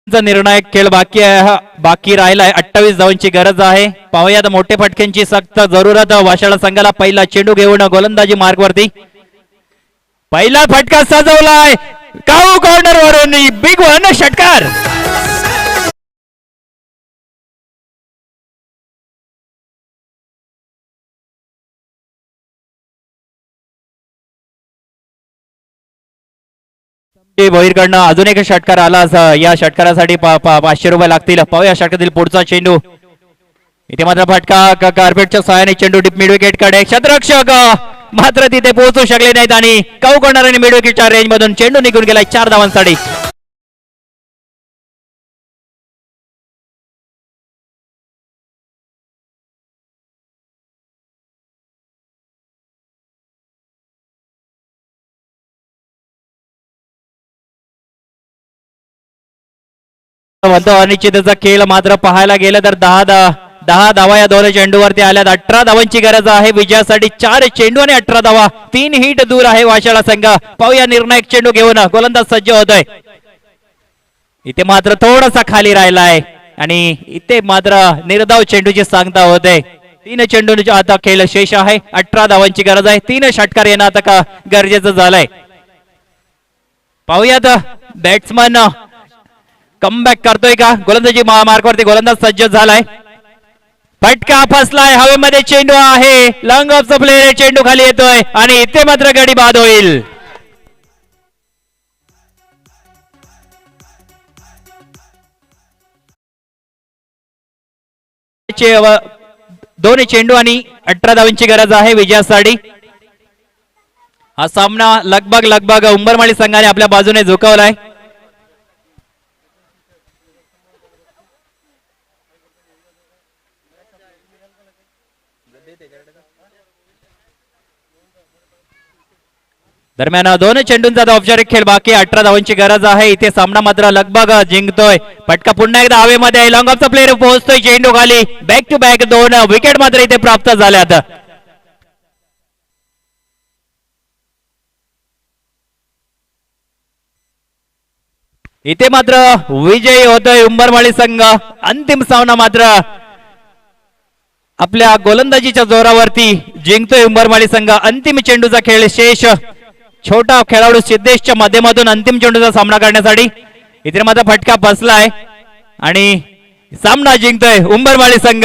निर्णायक खेळ बाकी राहिलाय. 28 धावांची गरज आहे. पाहूयात मोठे फटक्यांची सक्त जरूरत वाशाळा संघाला. पहिला चेंडू घेऊन गोलंदाजी मार्गवरती पहिला फटका सजवलाय काऊ कॉर्नर वरून बिग वन षटकार. भोईरकडनं अजून एक षटकार आला. या षटकारासाठी 500 रुपये लागतील. पाहूया षटकातील पुढचा चेंडू. इथे मात्र फटका कार्पेटच्या सहाय्याने चेंडू डीप मिडविकेट कडे. क्षेत्ररक्षक मात्र तिथे पोहोचू शकले नाहीत आणि काऊ करणाऱ्याने मिडविकेटच्या रेंज मधून चेंडू निघून गेलाय 4 धावांसाठी. अनिश्चितचा खेळ मात्र पाहायला गेलं तर 10 धावा या दोन चेंडूवरती आल्यात. 18 धावांची गरज आहे विजयासाठी. 4 चेंडू आणि 18 धावा. 3 हिट दूर आहे वाशाळा संघ. पाहूया निर्णायक चेंडू घेऊन गोलंदाज सज्ज होतोय. इथे मात्र थोडासा खाली राहिलाय आणि इथे मात्र निर्धाव चेंडूची सांगता होते. 3 चेंडूंच्या आता खेळ शेष आहे. 18 धावांची गरज आहे. 3 षटकार येणं आता का गरजेचं झालंय. पाहूयात बॅट्समन कमबॅक करतोय का. गोलंदाजी मार्कवरती गोलंदाज सज्ज झालाय. फटका फसलाय हवेमध्ये. चेंडू आहे लॉंग ऑफचा प्लेयर. चेंडू खाली येतोय आणि इथे मात्र गडी बाद होईल. दोन चेंडू आणि 18 धावांची गरज आहे विजयासाठी. हा सामना लगभग उंबरमाळी संघाने आपल्या बाजूने झुकवलाय. दरम्यान 2 चेंडूंचा औपचारिक खेळ बाकी. 18 धावांची गरज आहे. इथे सामना मात्र लगभग जिंकतोय. फटका पुन्हा एकदा हवेमध्ये. लॉंग ऑफचा प्लेयर पोहोचतोय चेंडू खाली. बॅक टू बॅक 2 विकेट मात्र इथे प्राप्त झाल्यात. इथे मात्र विजयी होतोय उंबरमाळी संघ. अंतिम सामना मात्र आपल्या गोलंदाजीच्या जोरावरती जिंकतोय उंबरमाळी संघ. अंतिम चेंडूचा खेळ शेष. छोटा खेळाडू सिद्धेशच्या माध्यमातून अंतिम चेंडूचा सामना करण्यासाठी. इथे मात्र फटका बसलाय आणि सामना जिंकतोय उंबरमाळी संघ.